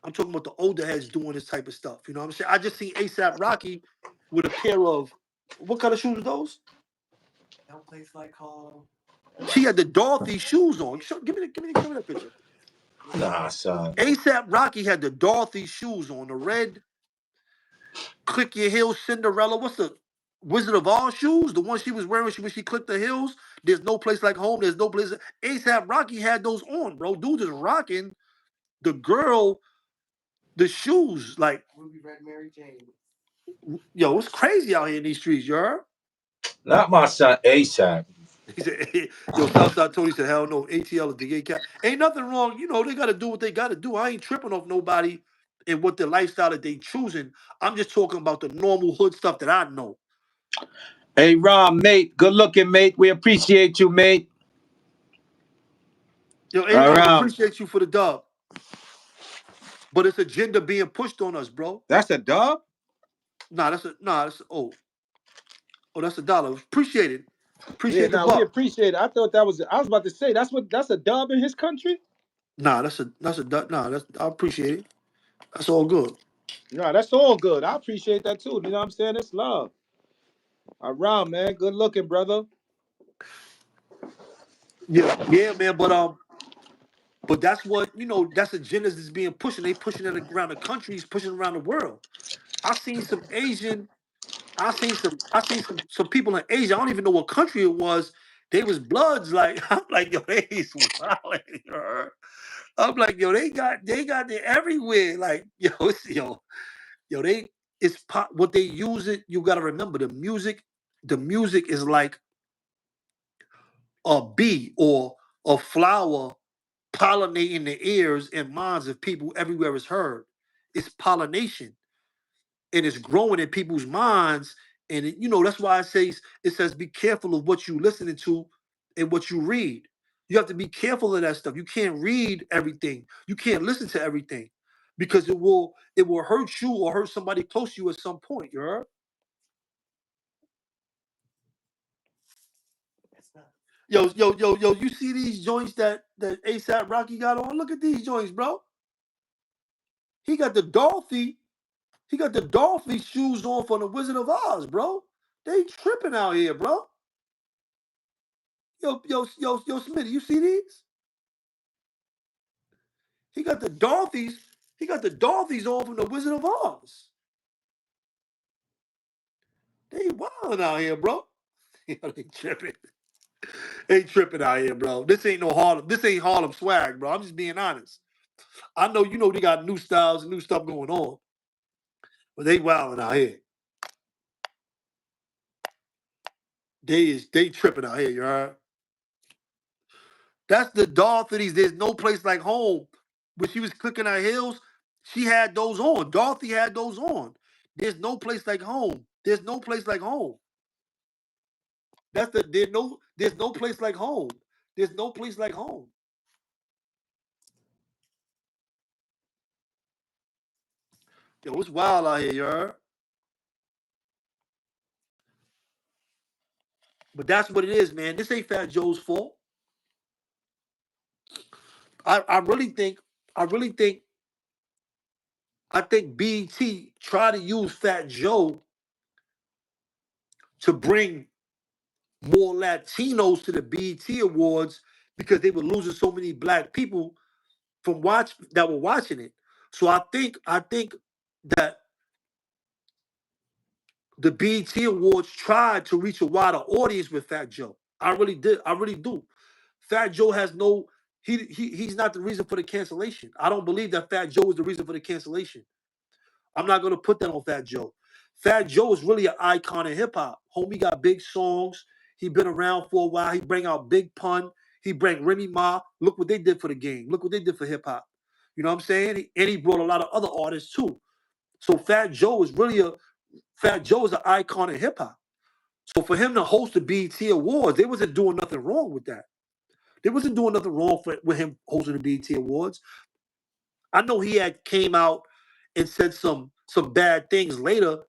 I'm talking about the older heads doing this type of stuff. You know what I'm saying? I just seen ASAP Rocky with a pair of what kind of shoes are those? She had the Dorothy shoes on. Show me that picture. Nah, son. ASAP Rocky had the Dorothy shoes on, the red click your heels Cinderella. What's the Wizard of Oz shoes? The one she was wearing when she clicked the heels. There's no place like home. There's no place. ASAP Rocky had those on, bro. Dude is rocking the girl, the shoes. Like, yo, it's crazy out here in these streets, you heard? Not my son ASAP. He said, yo, Southside Tony said, hell no, ATL is the gay cat. Ain't nothing wrong. They got to do what they got to do. I ain't tripping off nobody and what the lifestyle that they choosing. I'm just talking about the normal hood stuff that I know. Hey Ron, mate. Good looking, mate. We appreciate you, mate. Yo, A-Ron, Around. appreciate you for the dub. But it's agenda being pushed on us, bro. That's a dub? Oh, that's a dollar. Appreciate it. Yeah, Appreciate the now we buck. appreciate it. I was about to say that's a dub in his country. I appreciate it. That's all good. No, that's all good. I appreciate that too. You know what I'm saying? It's love. Around, man. Good looking, brother. Yeah, yeah, man. But But that's what that's agendas that's being pushed, and they pushing it around the countries, pushing it around the world. I seen some Asian, I seen some people in Asia. I don't even know what country it was. They was bloods like I'm like, yo, they is wild. I'm like, yo, they got it everywhere. Like, yo, what they use it. You gotta remember the music. The music is like a bee or a flower pollinating the ears and minds of people everywhere it's heard. It's pollination and it's growing in people's minds. And that's why it says be careful of what you listening to and what you read. You have to be careful of that stuff. You can't read everything. You can't listen to everything because it will hurt you or hurt somebody close to you at some point. You heard? Yo, you see these joints that ASAP Rocky got on? Look at these joints, bro. He got the Dorothy. He got the Dorothy shoes on from the Wizard of Oz, bro. They tripping out here, bro. Yo, Smitty, you see these? He got the Dorothy's. He got the Dorothy's on from the Wizard of Oz. They wilding out here, bro. Yo, they tripping. They tripping out here, bro. This ain't no Harlem. This ain't Harlem swag, bro. I'm just being honest. I know they got new styles and new stuff going on, but they wilding out here. They tripping out here, you heard? That's the Dorothy's. There's no place like home. When she was clicking her heels, she had those on. Dorothy had those on. There's no place like home. There's no place like home. There's no place like home. There's no place like home. Yo, it's wild out here, you heard? But that's what it is, man. This ain't Fat Joe's fault. I really think, I really think, I think BET tried to use Fat Joe to bring more Latinos to the BET Awards because they were losing so many black people that were watching it. So I think that the BET Awards tried to reach a wider audience with Fat Joe. I really did. I really do. Fat Joe has no he's not the reason for the cancellation. I don't believe that Fat Joe is the reason for the cancellation. I'm not gonna put that on Fat Joe. Fat Joe is really an icon in hip hop. Homie got big songs. He been around for a while. He bring out Big Pun. He bring Remy Ma. Look what they did for the game. Look what they did for hip hop. You know what I'm saying? And he brought a lot of other artists too. So Fat Joe is an icon in hip hop. So for him to host the BET Awards, they wasn't doing nothing wrong with that. They wasn't doing nothing wrong with him hosting the BET Awards. I know he had came out and said some bad things later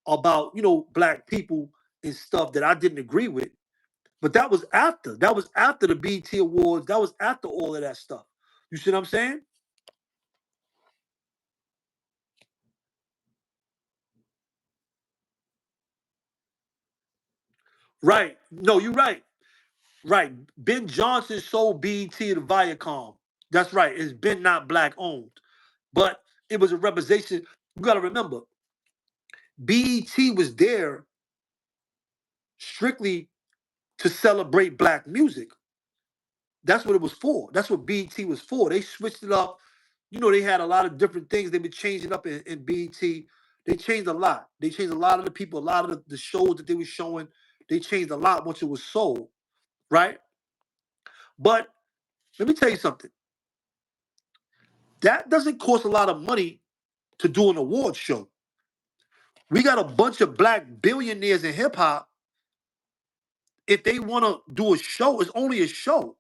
about black people and stuff that I didn't agree with. But that was after. That was after the BET Awards. That was after all of that stuff. You see what I'm saying? Right. No, you're right. Right. Ben Johnson sold BET to Viacom. That's right. It's been not black owned. But it was a representation. You got to remember, BET was there strictly to celebrate black music. That's what it was for. That's what BET was for. They switched it up. They had a lot of different things they've been changing up in BET. They changed a lot. They changed a lot of the people, a lot of the shows that they were showing. They changed a lot once it was sold, right? But let me tell you something. That doesn't cost a lot of money to do an award show. We got a bunch of black billionaires in hip hop. If they want to do a show, it's only a show.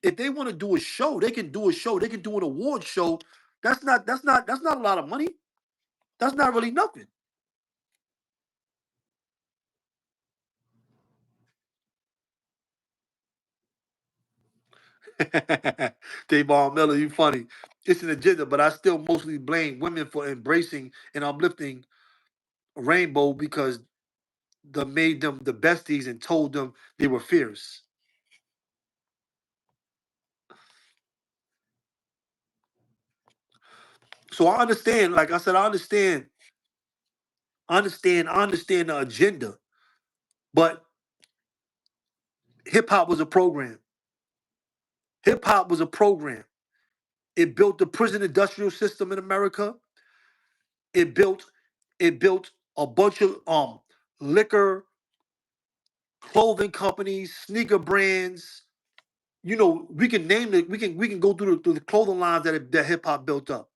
If they want to do a show, they can do a show. They can do an award show. That's not a lot of money. That's not really nothing. Davon Miller, you funny. It's an agenda, but I still mostly blame women for embracing and uplifting Rainbow because they made them the besties and told them they were fierce. So I understand, like I said, I understand the agenda, but hip hop was a program. Hip hop was a program. It built the prison industrial system in America. It built it built a bunch of liquor, clothing companies, sneaker brands. You know, we can name it. We can go through the clothing lines that hip hop built up.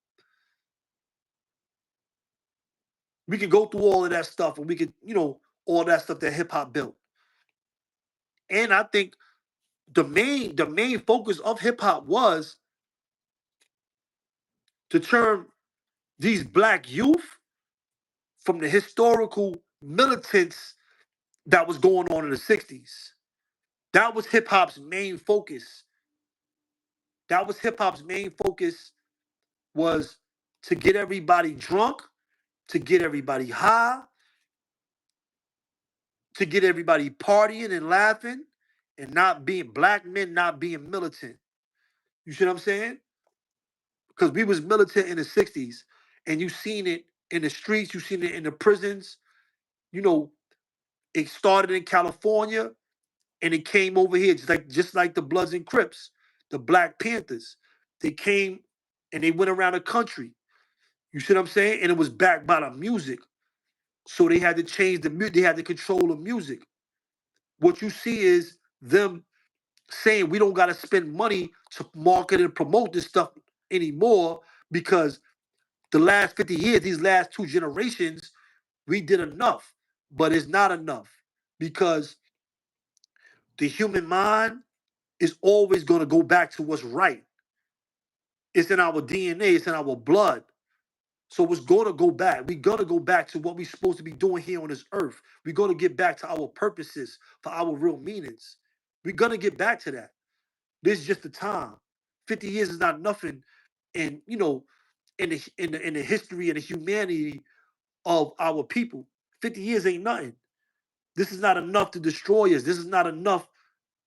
We can go through all of that stuff, and we could, all that stuff that hip hop built. And I think the main focus of hip hop was to turn these black youth from the historical militants that was going on in the 60s. That was hip hop's main focus. That was hip hop's main focus was to get everybody drunk, to get everybody high, to get everybody partying and laughing, and not being black men, not being militant. You see what I'm saying? Because we was militant in the 60s, and you seen it in the streets, you seen it in the prisons. You know, it started in California and it came over here just like the Bloods and Crips, the Black Panthers. They came and they went around the country. You see what I'm saying? And it was backed by the music. So they had to change the music. They had to control the music. What you see is them saying we don't got to spend money to market and promote this stuff anymore because the last 50 years, these last two generations, we did enough. But it's not enough because the human mind is always going to go back to what's right. It's in our DNA, it's in our blood. So it's going to go back. We're going to go back to what we're supposed to be doing here on this earth. We're going to get back to our purposes for our real meanings. We're going to get back to that. This is just the time. 50 years is not nothing. And, in the history and the humanity of our people, 50 years ain't nothing. This is not enough to destroy us. This is not enough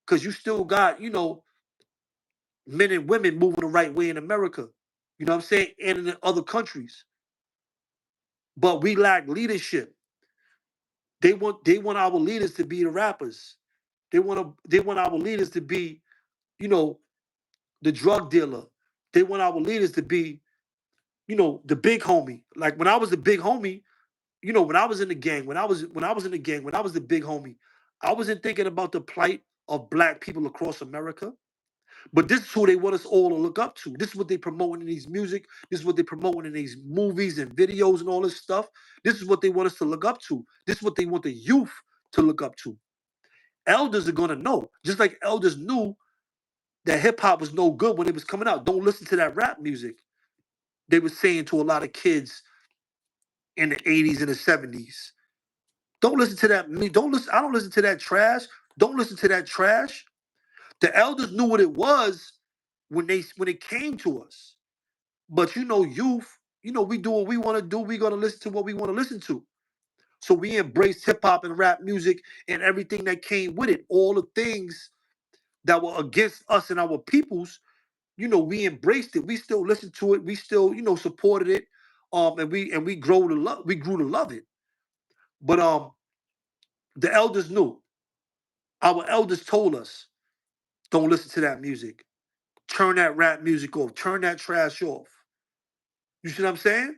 because you still got, men and women moving the right way in America. You know what I'm saying? And in other countries. But we lack leadership. They want our leaders to be the rappers. They want our leaders to be, you know, the drug dealer. They want our leaders to be, the big homie. Like when I was the big homie, when I was in the gang, when I was in the gang, when I was the big homie, I wasn't thinking about the plight of black people across America. But this is who they want us all to look up to. This is what they promoting in these music. This is what they promoting in these movies and videos and all this stuff. This is what they want us to look up to. This is what they want the youth to look up to. Elders are gonna know. Just like elders knew that hip hop was no good when it was coming out. Don't listen to that rap music. They were saying to a lot of kids in the 80s and the 70s. Don't listen to that. Don't listen. I don't listen to that trash. Don't listen to that trash. The elders knew what it was when it came to us. But youth, we do what we want to do. We're gonna listen to what we want to listen to. So we embraced hip hop and rap music and everything that came with it. All the things that were against us and our peoples, we embraced it. We still listened to it. We still, supported it. And we grew to love it. But the elders knew. Our elders told us, don't listen to that music. Turn that rap music off. Turn that trash off. You see what I'm saying?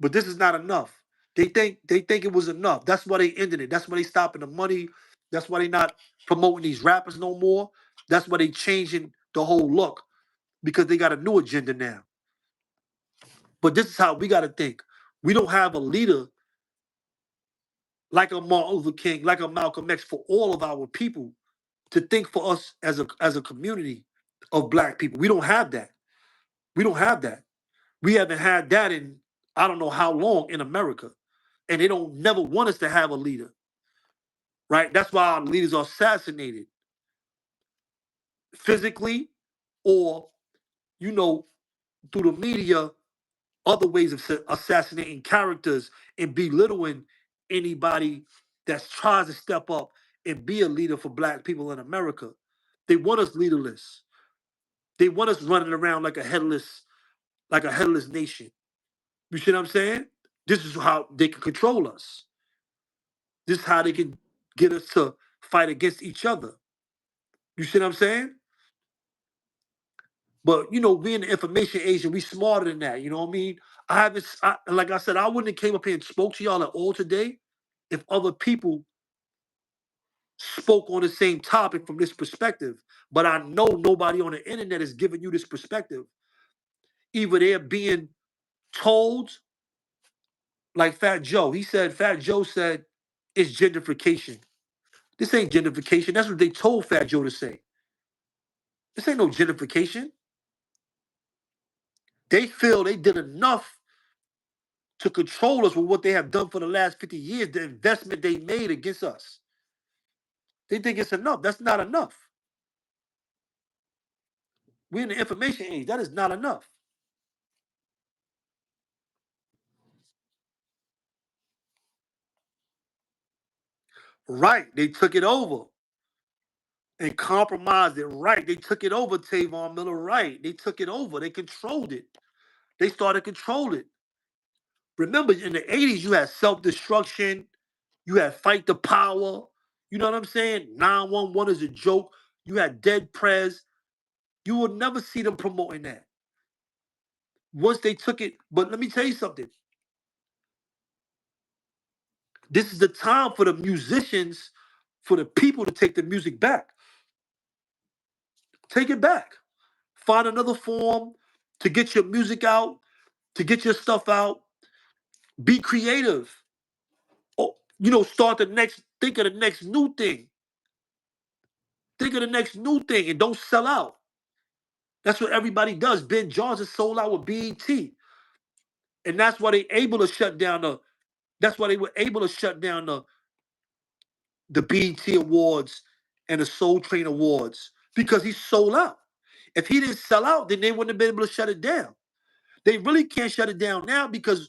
But this is not enough. They think it was enough. That's why they ended it. That's why they stopping the money. That's why they not promoting these rappers no more. That's why they changing the whole look because they got a new agenda now. But this is how we got to think. We don't have a leader like a Martin Luther King, like a Malcolm X for all of our people to think for us as a community of black people. We don't have that. We don't have that. We haven't had that in I don't know how long in America. And they don't never want us to have a leader. Right? That's why our leaders are assassinated physically or, you know, through the media, other ways of assassinating characters and belittling anybody that tries to step up and be a leader for black people in America. They want us leaderless. They want us running around like a headless, like a headless nation. You see what I'm saying? This is how they can control us. This is how they can get us to fight against each other. You see what I'm saying? But you know, being the information age, we smarter than that. You know what I mean? Like I said, I wouldn't have came up here and spoke to y'all at all today if other people spoke on the same topic from this perspective. But I know nobody on the internet is giving you this perspective. Either they're being told, like Fat Joe. Fat Joe said, it's gentrification. This ain't gentrification. That's what they told Fat Joe to say. This ain't no gentrification. They feel they did enough to control us with what they have done for the last 50 years, the investment they made against us. They think it's enough. That's not enough. We're in the information age. That is not enough. Right. They took it over and compromised it. Right. They took it over, Tavon Miller. Right. They took it over. They controlled it. They started controlling it. Remember, in the 80s, you had self-destruction. You had fight the power. You know what I'm saying? 911 is a joke. You had dead prez. You will never see them promoting that. Once they took it, but let me tell you something. This is the time for the musicians, for the people to take the music back. Take it back. Find another form to get your music out, to get your stuff out. Be creative. Oh, you know, think of the next new thing. Think of the next new thing and don't sell out. That's what everybody does. Ben Johnson sold out with BET. And that's why they able to shut down that's why they were able to shut down the BET Awards and the Soul Train Awards because he sold out. If he didn't sell out, then they wouldn't have been able to shut it down. They really can't shut it down now because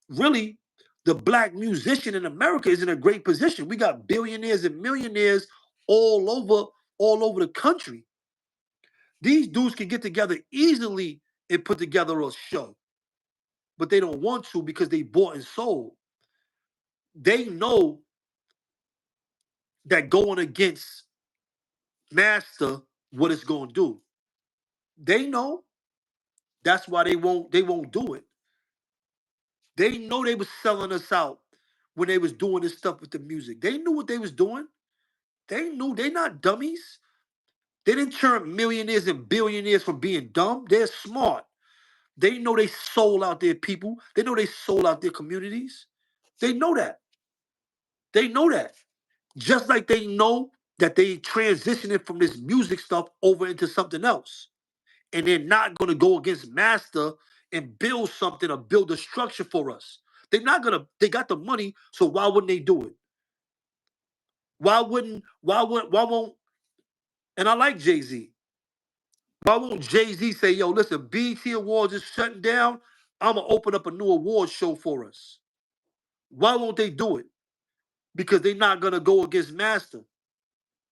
really the black musician in America is in a great position. We got billionaires and millionaires all over the country. These dudes can get together easily and put together a show, but they don't want to because they bought and sold. They know that going against Master, what it's going to do. They know. That's why they won't do it. They know they was selling us out when they was doing this stuff with the music. They knew what they was doing. They knew they not dummies. They didn't turn millionaires and billionaires from being dumb. They're smart. They know they sold out their people. They know they sold out their communities. They know that. They know that. Just like they know that they transitioning from this music stuff over into something else. And they're not going to go against Master and build something or build a structure for us. They're not going to, they got the money, so why wouldn't they do it? Why won't, and I like Jay-Z. Why won't Jay-Z say, yo, listen, BET Awards is shutting down. I'm going to open up a new award show for us. Why won't they do it? Because they're not going to go against Master.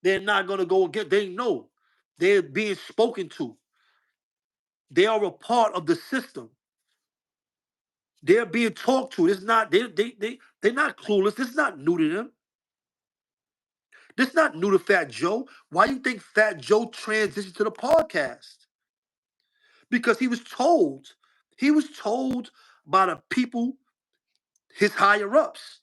They're not going to go against, they know. They're being spoken to. They are a part of the system. They're being talked to. It's not, they're not clueless. This is not new to them. This is not new to Fat Joe. Why do you think Fat Joe transitioned to the podcast? Because he was told by the people, his higher ups,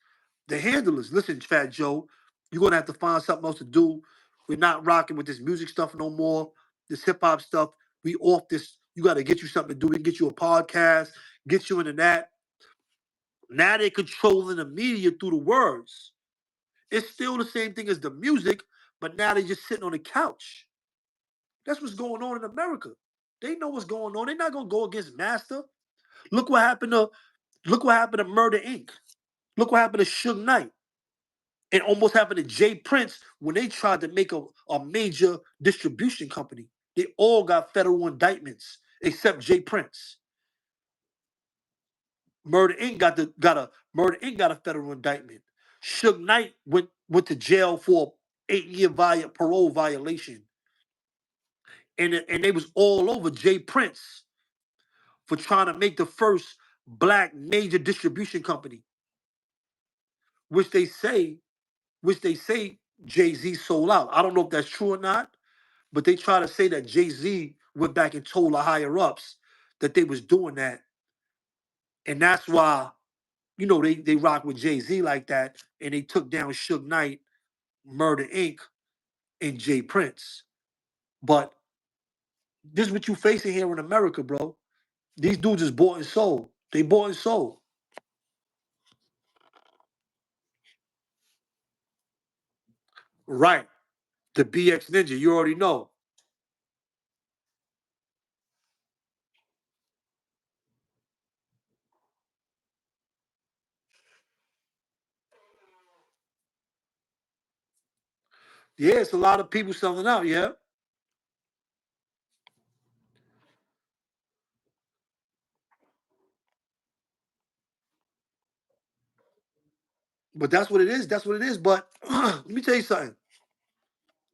the handlers. Listen, Fat Joe, you're gonna have to find something else to do. We're not rocking with this music stuff no more. This hip hop stuff. We off this. You got to get you something to do. We can get you a podcast, get you into that. Now they're controlling the media through the words. It's still the same thing as the music, but now they're just sitting on the couch. That's what's going on in America. They know what's going on. They're not gonna go against Master. Look what happened to Murder Inc. Look what happened to Suge Knight. It almost happened to Jay Prince when they tried to make a major distribution company. They all got federal indictments except Jay Prince. Murder Inc. got a federal indictment. Suge Knight went to jail for 8-year parole violation. And they was all over Jay Prince. for trying to make the first black major distribution company, which they say, which they say Jay-Z sold out. I don't know if that's true or not, but they try to say that Jay-Z went back and told the higher ups that they was doing that. And that's why, they rock with Jay-Z like that, and they took down Suge Knight, Murder Inc., and Jay Prince. But this is what you facing here in America, bro. These dudes is bought and sold. They bought and sold. Right. The BX Ninja, you already know. Yeah, it's a lot of people selling out, yeah. But that's what it is. That's what it is. But let me tell you something.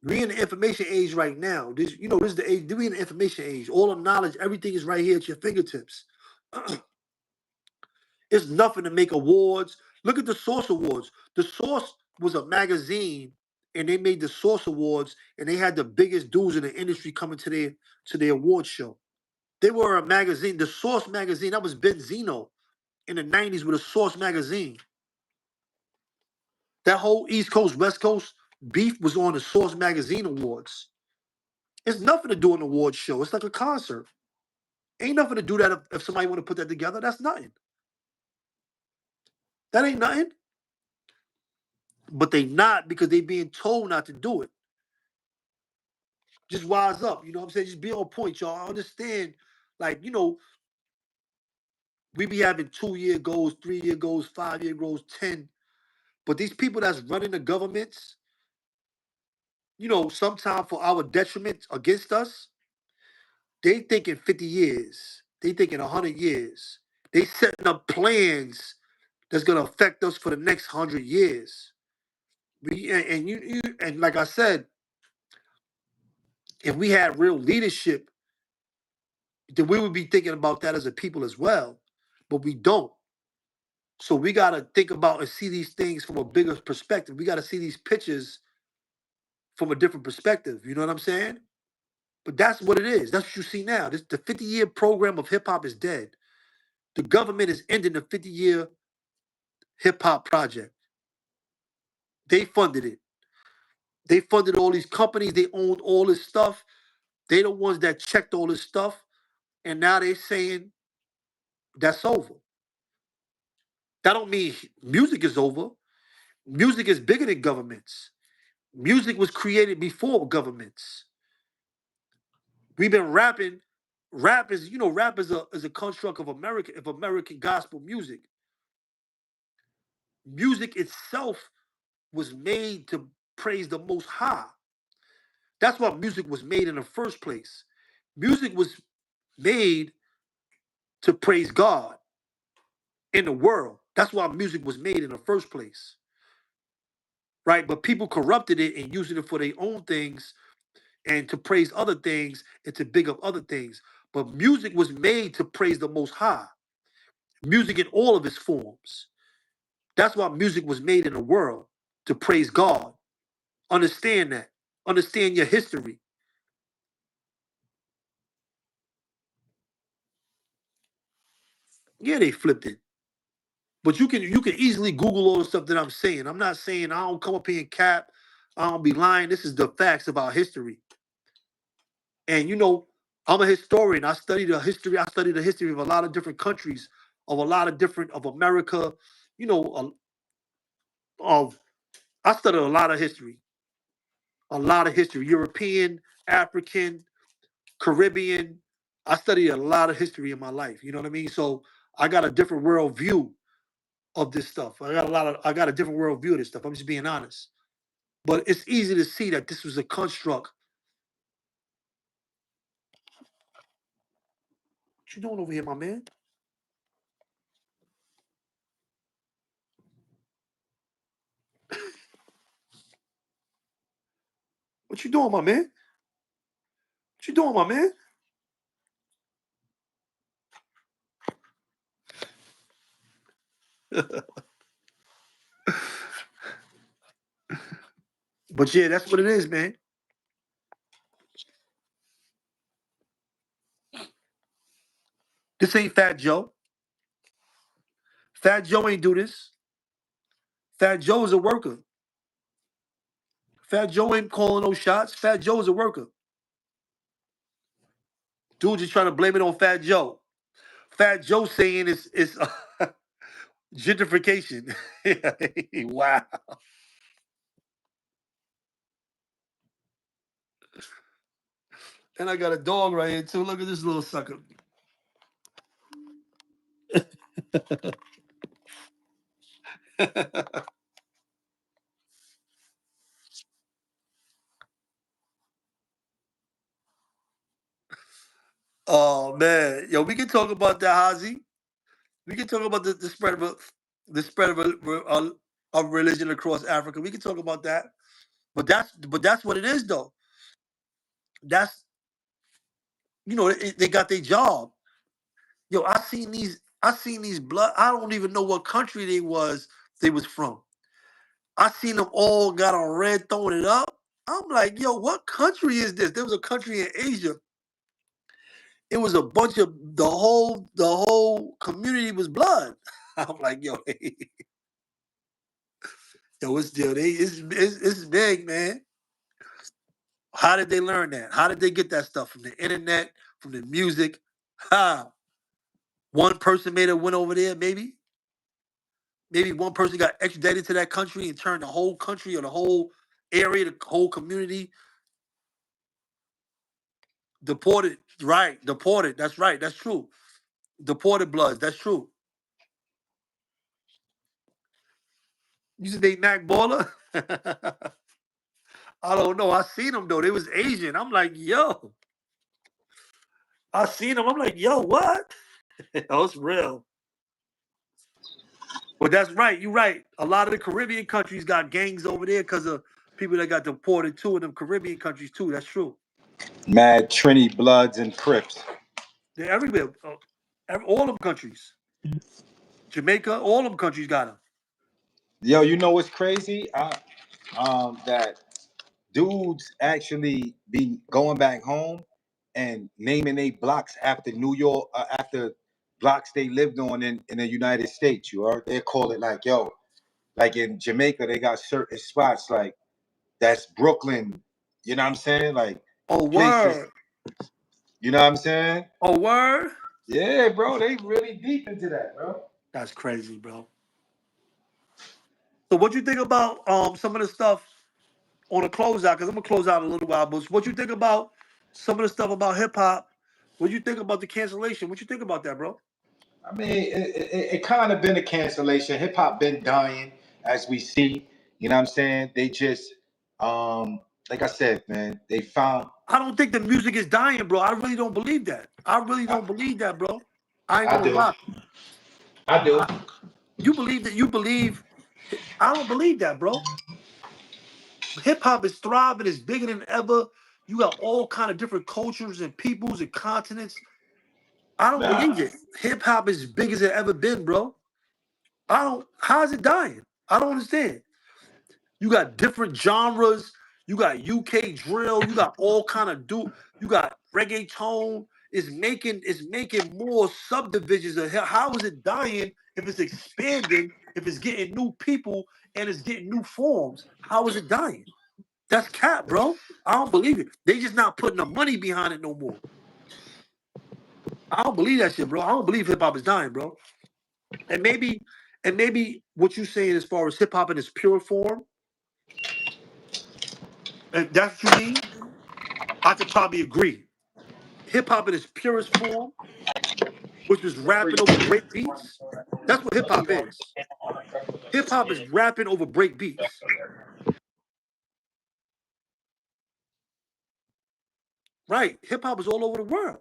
We in the information age right now. This is the age. We in the information age. All the knowledge, everything is right here at your fingertips. It's nothing to make awards. Look at the Source Awards. The Source was a magazine, and they made the Source Awards, and they had the biggest dudes in the industry coming to their award show. They were a magazine, the Source magazine. That was Benzino in the '90s with a Source magazine. That whole East Coast West Coast beef was on the Source magazine awards. It's nothing to do an award show. It's like a concert. Ain't nothing to do that if somebody want to put that together. That's nothing. That ain't nothing. But they not because they being told not to do it. Just wise up. You know what I'm saying? Just be on point, y'all. I understand, like, we be having 2-year goals, 3-year goals, 5-year goals, 10. But these people that's running the governments, sometimes for our detriment against us, they thinking 50 years. They thinking 100 years. They setting up plans that's gonna affect us for the next 100 years. And like I said, if we had real leadership, then we would be thinking about that as a people as well. But we don't. So we gotta think about and see these things from a bigger perspective. We gotta see these pictures from a different perspective. You know what I'm saying? But that's what it is. That's what you see now. The 50-year program of hip hop is dead. The government is ending the 50-year hip hop project. They funded it. They funded all these companies. They owned all this stuff. They the ones that checked all this stuff. And now they're saying that's over. That don't mean music is over. Music is bigger than governments. Music was created before governments. We've been rapping. Rap is a construct of American gospel music. Music itself was made to praise the Most High. That's why music was made in the first place. Music was made to praise God in the world. That's why music was made in the first place, right? But people corrupted it and using it for their own things and to praise other things and to big up other things. But music was made to praise the Most High. Music in all of its forms. That's why music was made in the world to praise God. Understand that. Understand your history. Yeah, they flipped it. But you can easily Google all the stuff that I'm saying. I'm not saying I don't come up here and cap. I don't be lying. This is the facts of our history. And I'm a historian. I study the history. I study the history of a lot of different countries, of a lot of different of America. You know, of I studied a lot of history, a lot of history. European, African, Caribbean. I studied a lot of history in my life. You know what I mean? So I got a different world view of this stuff. I got a different world view of this stuff. I'm just being honest. But it's easy to see that this was a construct. What you doing over here, my man? What you doing, my man? What you doing, my man? But yeah, that's what it is, man. This ain't Fat Joe. Fat Joe ain't do this. Fat Joe is a worker. Fat Joe ain't calling no shots. Fat Joe is a worker. Dude just trying to blame it on Fat Joe. Fat Joe saying it's gentrification. Wow. And I got a dog right here too. Look at this little sucker. Oh man, yo, we can talk about that, Hazi. We can talk about the spread of of religion across Africa. We can talk about that. But that's what it is though. That's they got their job. Yo, I seen these blood. I don't even know what country they was from. I seen them all got on red throwing it up. I'm like, yo, what country is this? There was a country in Asia. It was a bunch of the whole community was blood. I'm like, yo, yo, it's still it's big, man. How did they learn that? How did they get that stuff from the internet, from the music? Ha! One person made a went over there, maybe one person got extradited to that country and turned the whole country or the whole area, the whole community deported. Right, deported. That's right. That's true. Deported bloods. That's true. You said they Mac baller? I don't know. I seen them though. They was Asian. I'm like, yo. I seen them. I'm like, yo, what? Oh, it's real. But that's right. You're right. A lot of the Caribbean countries got gangs over there because of people that got deported too in them Caribbean countries too. That's true. Mad Trinity Bloods and Crips. They're everywhere. All them countries. Jamaica, all them countries got them. Yo, you know what's crazy? That dudes actually be going back home and naming they blocks after New York, after blocks they lived on in the United States. You are they call it like yo, like in Jamaica they got certain spots like that's Brooklyn. You know what I'm saying? Like Oh, places. word. You know what I'm saying? Oh, word. Yeah, bro, they really deep into that, bro. That's crazy, bro. So what you think about some of the stuff on the closeout? Because I'm gonna close out in a little while. But what you think about some of the stuff about hip hop? What you think about the cancellation? What you think about that, bro? I mean, it kind of been a cancellation. Hip hop been dying as we see. You know what I'm saying? They just, like I said, man, they found. I don't think the music is dying, bro. I really don't believe that. I really I, don't believe that, bro. I ain't I gonna do. lie. I do. I, you believe that? You believe? I don't believe that, bro. Hip hop is thriving. It's bigger than ever. You got all kind of different cultures and peoples and continents. I don't Nah, believe it. Hip hop is as big as it ever been, bro. I don't. How is it dying? I don't understand. You got different genres. You got UK drill. You got all kind of You got reggaeton. It's making more subdivisions. How is it dying if it's expanding? If it's getting new people and it's getting new forms? How is it dying? That's cap, bro. I don't believe it. They just not putting the money behind it no more. I don't believe that shit, bro. I don't believe hip hop is dying, bro. And maybe what you saying as far as hip hop in its pure form, and that's what you mean. I could probably agree. Hip hop in its purest form, which was rapping over break beats. That's what hip hop is. Hip hop is rapping over break beats. Right. Hip hop is all over the world.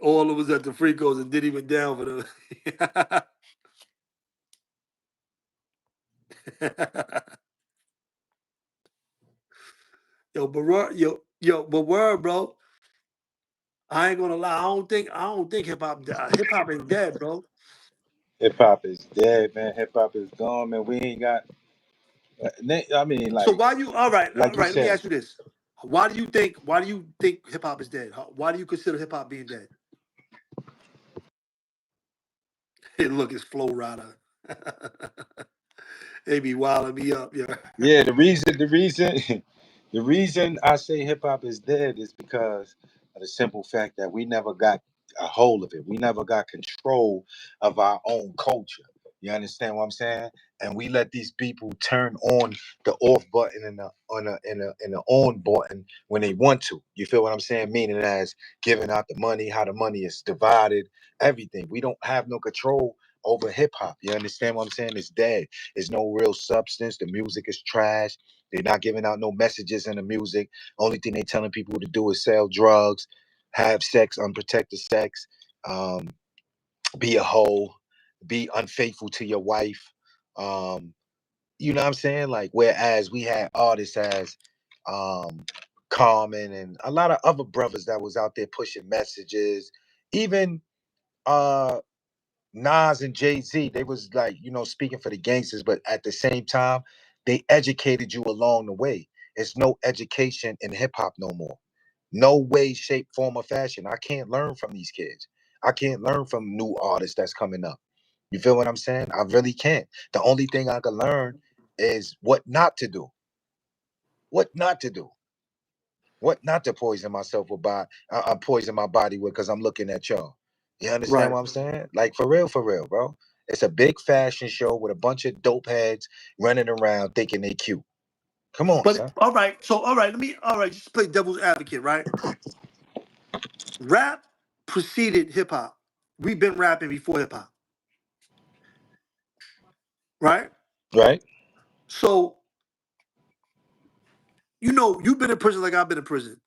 All of us at the Fricos and didn't even down for the yo, but but word, bro. I ain't gonna lie. I don't think hip hop is dead, bro. Hip hop is dead, man. Hip hop is gone, man. We ain't got. I mean, So why you all right, all like you right, let me said, ask you this. Why do you think hip hop is dead? Why do you consider hip hop being dead? Hey, look, it's Flow Rider. They be wilding me up, yeah. yeah. The reason I say hip hop is dead is because of the simple fact that we never got a hold of it. We never got control of our own culture. You understand what I'm saying? And we let these people turn on the off button and the on button when they want to. You feel what I'm saying? Meaning as giving out the money, how the money is divided, everything. We don't have no control over hip hop. You understand what I'm saying? It's dead. There's no real substance. The music is trash. They're not giving out no messages in the music. Only thing they telling people to do is sell drugs, have sex, unprotected sex, um, be a hoe, be unfaithful to your wife. Um, you know what I'm saying? Like, whereas we had artists as um Carmen and a lot of other brothers that was out there pushing messages, even uh Nas and Jay-Z, they was like, speaking for the gangsters, but at the same time, they educated you along the way. There's no education in hip hop no more. No way, shape, form, or fashion. I can't learn from these kids. I can't learn from new artists that's coming up. You feel what I'm saying? I really can't. The only thing I can learn is what not to do. What not to do. What not to poison myself with poison my body with because I'm looking at y'all. You understand Right. what I'm saying? Like for real, bro. It's a big fashion show with a bunch of dope heads running around thinking they cute. Come on, But son. all right, so all right, just play devil's advocate, right? Rap preceded hip hop. We've been rapping before hip hop, right? Right? So, you've been in prison like I've been in prison.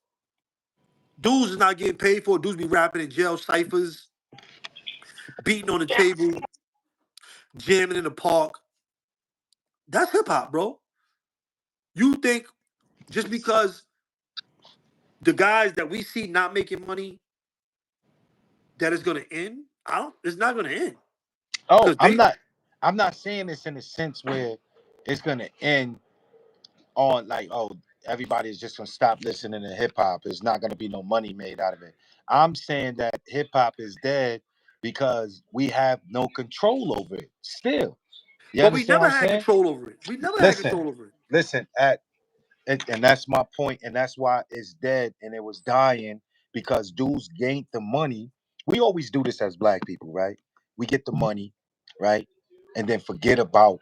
Dudes is not getting paid for it. Dudes be rapping in jail ciphers, beating on the table, jamming in the park. That's hip hop, bro. You think just because the guys that we see not making money that it's gonna end? I don't. It's not gonna end Oh, because they. I'm not saying this in a sense where it's gonna end on like, oh, everybody's just gonna stop listening to hip hop. There's not gonna be no money made out of it. I'm saying that hip hop is dead because we have no control over it still. You But we understand what never I'm had saying? control over it. We never had Listen, control over it. listen, and that's my point, and that's why it's dead and it was dying because dudes gained the money. We always do this as black people, right? We get the money, right? And then forget about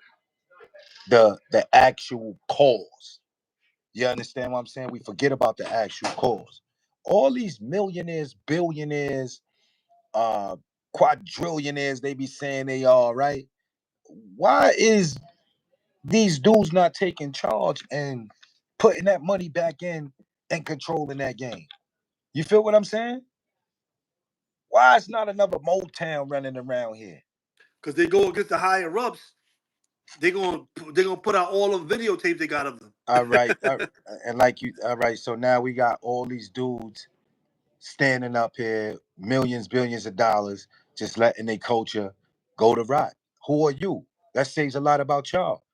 the actual cause. You understand what I'm saying? We forget about the actual cause. All these millionaires, billionaires, uh, quadrillionaires, they be saying they are, right? Why is these dudes not taking charge and putting that money back in and controlling that game? You feel what I'm saying? Why is not another Motown running around here? Because they go against the higher ups. They're gonna put out all the videotapes they got of them. All right, and like you, all right. So now we got all these dudes standing up here, millions, billions of dollars, just letting their culture go to rot. Who are you? That says a lot about y'all.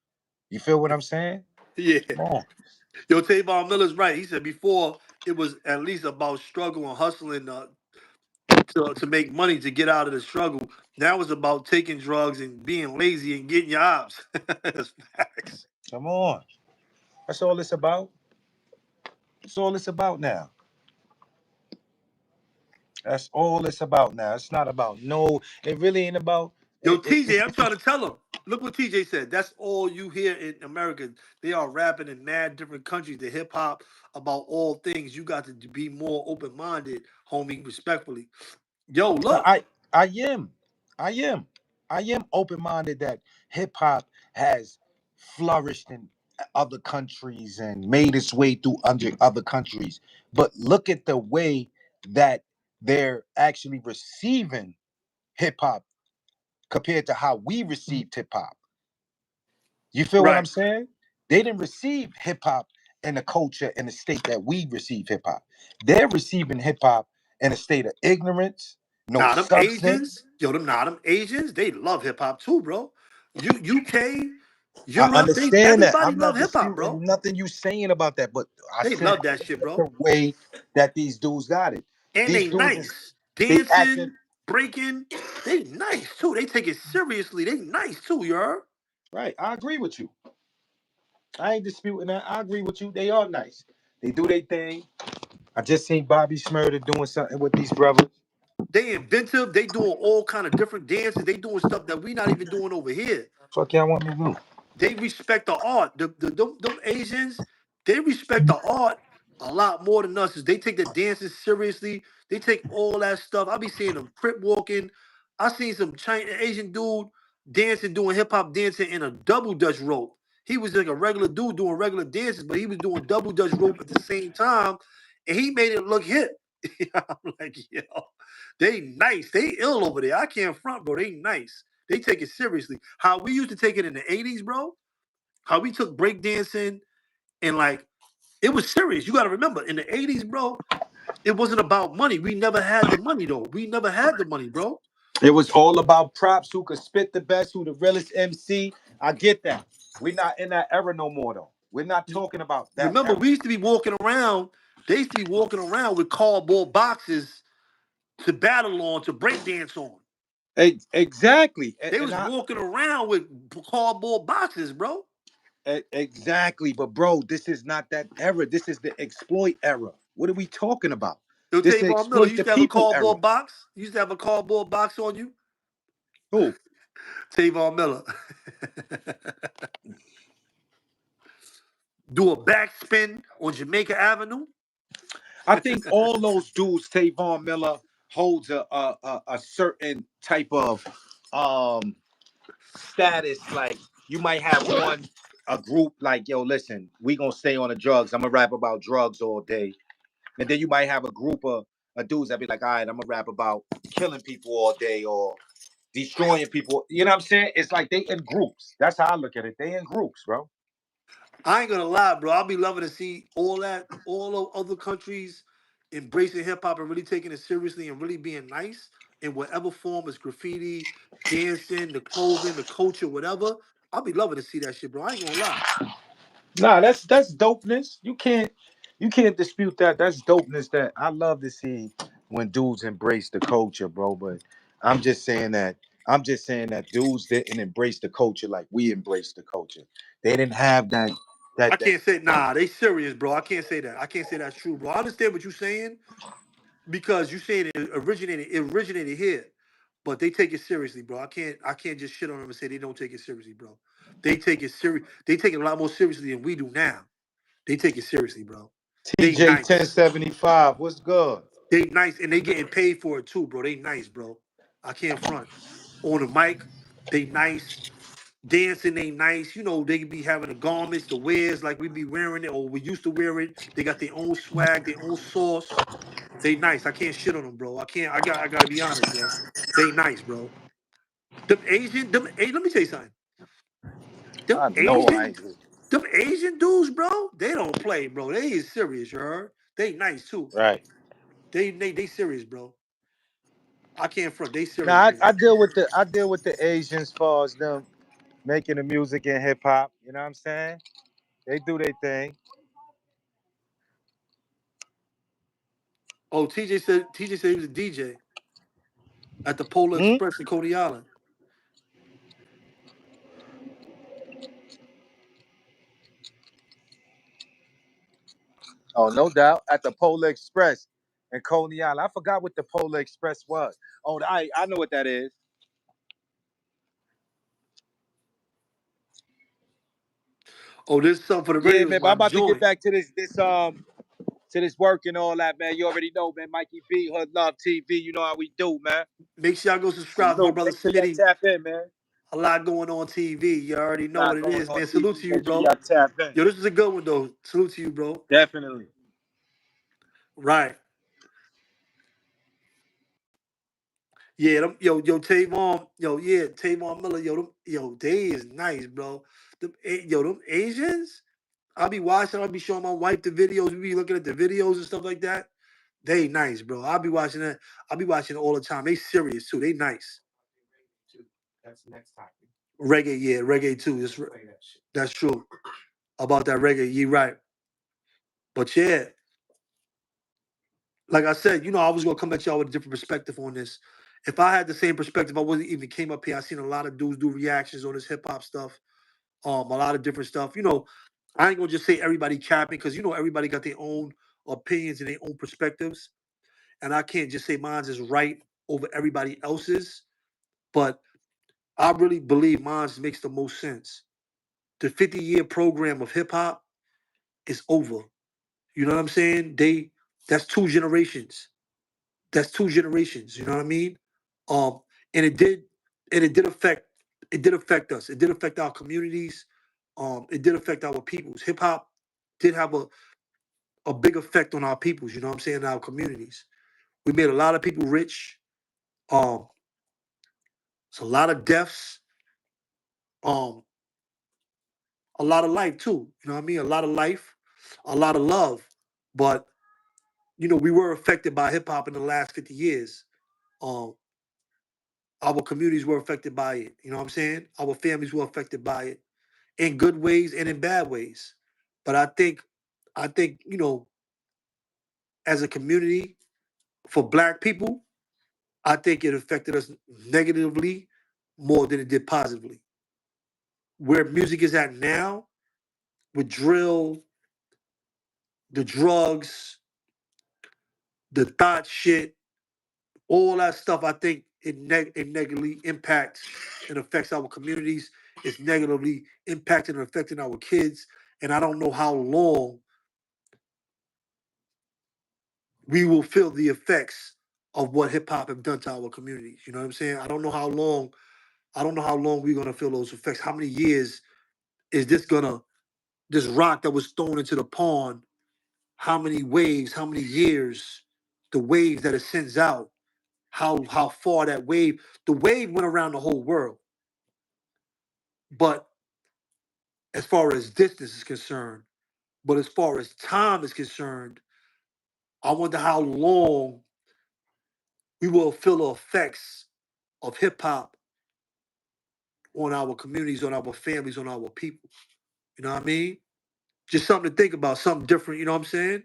You feel what I'm saying? Yeah. Come on. Yo, Tavon Miller's right. He said before it was at least about struggle and hustling to make money to get out of the struggle. Now it's about taking drugs and being lazy and getting your ops. That's facts. Come on. That's all it's about. That's all it's about now. That's all it's about now. It's not about no. It really ain't about. Yo, It's TJ, I'm trying to tell him. Look what TJ said. That's all you hear in America. They are rapping in mad different countries, the hip hop about all things. You got to be more open minded, homie, respectfully. Yo, no, look. I am. I am. I am open minded that hip hop has flourished in other countries and made its way through under other countries. But look at the way that they're actually receiving hip hop compared to how we received hip hop. You feel what I'm Right. saying? They didn't receive hip hop in the culture in the state that we receive hip hop. They're receiving hip hop in a state of ignorance, no Nah, them substance. Asians, yo, them Asians, they love hip hop too, bro. UK, I Europe, they understand that. everybody I'm love not hip hop, bro. disputing nothing you saying about that, but I They said love that shit, look at bro. the way that these dudes got it. And These they dudes is nice. they acting Dancing, breaking, they nice too. They take it seriously. They nice too, you heard? right. I agree with you. I ain't disputing that. I agree with you. They are nice. They do their thing. I just seen Bobby Smurder doing something with these brothers. They inventive. They doing all kind of different dances. They doing stuff that we not even doing over here. Fuck y'all want me to do? They respect the art. Them Asians, they respect the art a lot more than us. They take the dances seriously. They take all that stuff. I be seeing them crip walking. I seen some Chinese Asian dude dancing, doing hip hop dancing in a double dutch rope. He was like a regular dude doing regular dances, but he was doing double dutch rope at the same time, and he made it look hip. I'm like, yo, they nice. They ill over there. I can't front, bro. They nice. They take it seriously. How we used to take it in the 80s, bro. How we took breakdancing and like it was serious. You gotta remember, in the 80s, bro, it wasn't about money. We never had the money though. We never had the money, bro. It was all about props, who could spit the best, who the realest MC. I get that. We're not in that era no more though. We're not talking about that Remember, era. we used to be walking around, they used to be walking around with cardboard boxes to battle on, to breakdance on. Exactly. They And was I walking around with cardboard boxes, bro. exactly, but bro, this is not that era. This is the exploit era. What are we talking about? Yo, This is the Tavon Miller, you exploit used the to have a people era. cardboard box. You used to have a cardboard box on you. Who? Tavon Miller. Do a backspin on Jamaica Avenue. I think all those dudes, Tavon Miller holds a certain type of um status. Like you might have one a group like, yo, listen, we gonna stay on the drugs. I'm gonna rap about drugs all day. And then you might have a group of dudes that be like, all right, I'm gonna rap about killing people all day or destroying people. You know what I'm saying? It's like they in groups. That's how I look at it. They in groups, bro. I ain't gonna lie, bro. I'll be loving to see all that, all of other countries embracing hip hop and really taking it seriously and really being nice in whatever form is graffiti, dancing, the clothing, the culture, whatever. I'll be loving to see that shit, bro. I ain't gonna lie. Nah, that's dopeness. You can't dispute that. That's dopeness that I love to see when dudes embrace the culture, bro. But I'm just saying that dudes didn't embrace the culture like we embraced the culture. They didn't have that I that can't say nah, they serious, bro. I can't say that. I can't say that's true, bro. I understand what you're saying because you saying it originated here, but they take it seriously, bro. I can't just shit on them and say they don't take it seriously, bro. They take it serious. They take it a lot more seriously than we do now. They take it seriously, bro. They TJ nice. 1075. What's good? They nice, and they getting paid for it too, bro. They nice, bro. I can't front. On the mic, they nice. Dancing, they nice. You know, they be having the garments, the wears like we be wearing it, or we used to wear it. They got their own swag, their own sauce. They nice. I can't shit on them, bro. I can't. I gotta be honest, bro. They nice, bro. Let me tell you something. Them I know I Asian, agree. them Asian dudes, bro. They don't play, bro. They is serious, you heard? They nice too. Right. They serious, bro. I can't front. They serious, Now bro. I deal with the Asians as far as them making the music and hip hop. You know what I'm saying? They do their thing. Oh, TJ said he was a DJ at the Polar Hmm? Express in Coney Island. Oh, no doubt. At the Polar Express in Coney Island. I forgot what the Polar Express was. Oh, I know what that is. Oh, this is something for the Yeah, radio is man. But my I'm about to get joint. back to this work and all that, man. You already know, man. Mikey B, Hood Love TV. You know how we do, man. Make sure y'all go subscribe to my Salute. brother Make sure y'all Smitty. tap in, man. A lot going on TV. You already know what Not it going is, on man. TV. Salute to you, Make sure bro. y'all tap in. Yo, this is a good one though. Salute to you, bro. Definitely. Right. Yeah, yo, Tavon, yeah, Tavon Miller, they is nice, bro. Them Asians, I'll be watching, I'll be showing my wife the videos, we be looking at the videos and stuff like that. They nice, bro. I'll be watching that. I'll be watching it all the time. They serious too. They nice. Reggae, yeah, reggae too. That's true. About that reggae, you right. But yeah, like I said, I was gonna come at y'all with a different perspective on this. If I had the same perspective, I wouldn't even came up here. I seen a lot of dudes do reactions on this hip hop stuff, a lot of different stuff. I ain't gonna just say everybody capping because everybody got their own opinions and their own perspectives, and I can't just say mine's is right over everybody else's. But I really believe mine's makes the most sense. The 50-year program of hip hop is over. You know what I'm saying? That's two generations. That's two generations. You know what I mean? Um, and it did affect us. It did affect our communities. It did affect our peoples. Hip hop did have a big effect on our peoples. You know what I'm saying? Our communities. We made a lot of people rich. Um, it's a lot of deaths. Um, a lot of life too. You know what I mean? A lot of life, a lot of love. But we were affected by hip hop in the last 50 years. Um, our communities were affected by it. You know what I'm saying? Our families were affected by it in good ways and in bad ways. But I think, as a community for black people, I think it affected us negatively more than it did positively. Where music is at now, with drill, the drugs, the thought shit, all that stuff, I think it negatively impacts and affects our communities. It's negatively impacting and affecting our kids. And I don't know how long we will feel the effects of what hip hop have done to our communities. You know what I'm saying? I don't know how long we're gonna feel those effects. How many years is this rock that was thrown into the pond? How many waves? How many years? The waves that it sends out. How far that wave? The wave went around the whole world, but as far as distance is concerned, but as far as time is concerned, I wonder how long we will feel the effects of hip hop on our communities, on our families, on our people. You know what I mean? Just something to think about, something different. You know what I'm saying?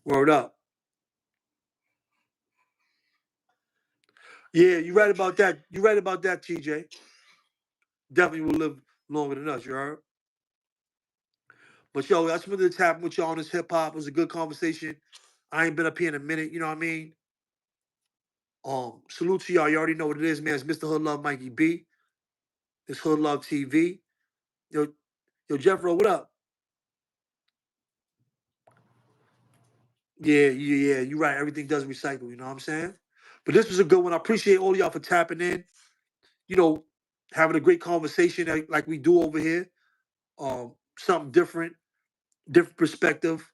Word up. Yeah, you right about that. You right about that, TJ. Definitely will live longer than us. You heard? But yo, that's what it's happened with y'all on this hip hop. It was a good conversation. I ain't been up here in a minute. You know what I mean? Salute to y'all. You already know what it is, man. It's Mr. Hood Love Mikey B. It's Hood Love TV. Yo, Jeffro, what up? Yeah, yeah, yeah. You're right. Everything does recycle. You know what I'm saying? But this was a good one. I appreciate all y'all for tapping in. You know, having a great conversation like we do over here. Something different, different perspective.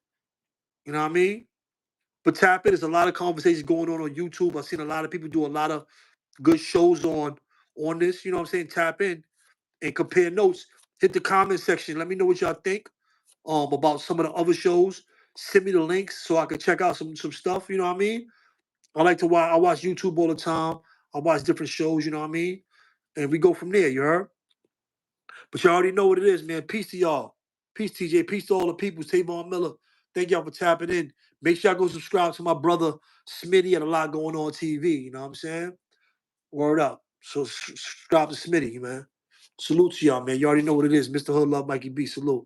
You know what I mean? But tap in. There's a lot of conversations going on YouTube. I've seen a lot of people do a lot of good shows on this. You know what I'm saying? Tap in and compare notes. Hit the comment section. Let me know what y'all think about some of the other shows. Send me the links so I can check out some stuff. You know what I mean? I like to watch. I watch YouTube all the time. I watch different shows. You know what I mean? And we go from there. You heard? But you already know what it is, man. Peace to y'all. Peace, TJ. Peace to all the people. Tavon Miller. Thank y'all for tapping in. Make sure y'all go subscribe to my brother Smitty. Had a lot going on TV. You know what I'm saying? Word up. So subscribe to Smitty, man. Salute to y'all, man. You already know what it is. Mr. Hood Love Mikey B. Salute.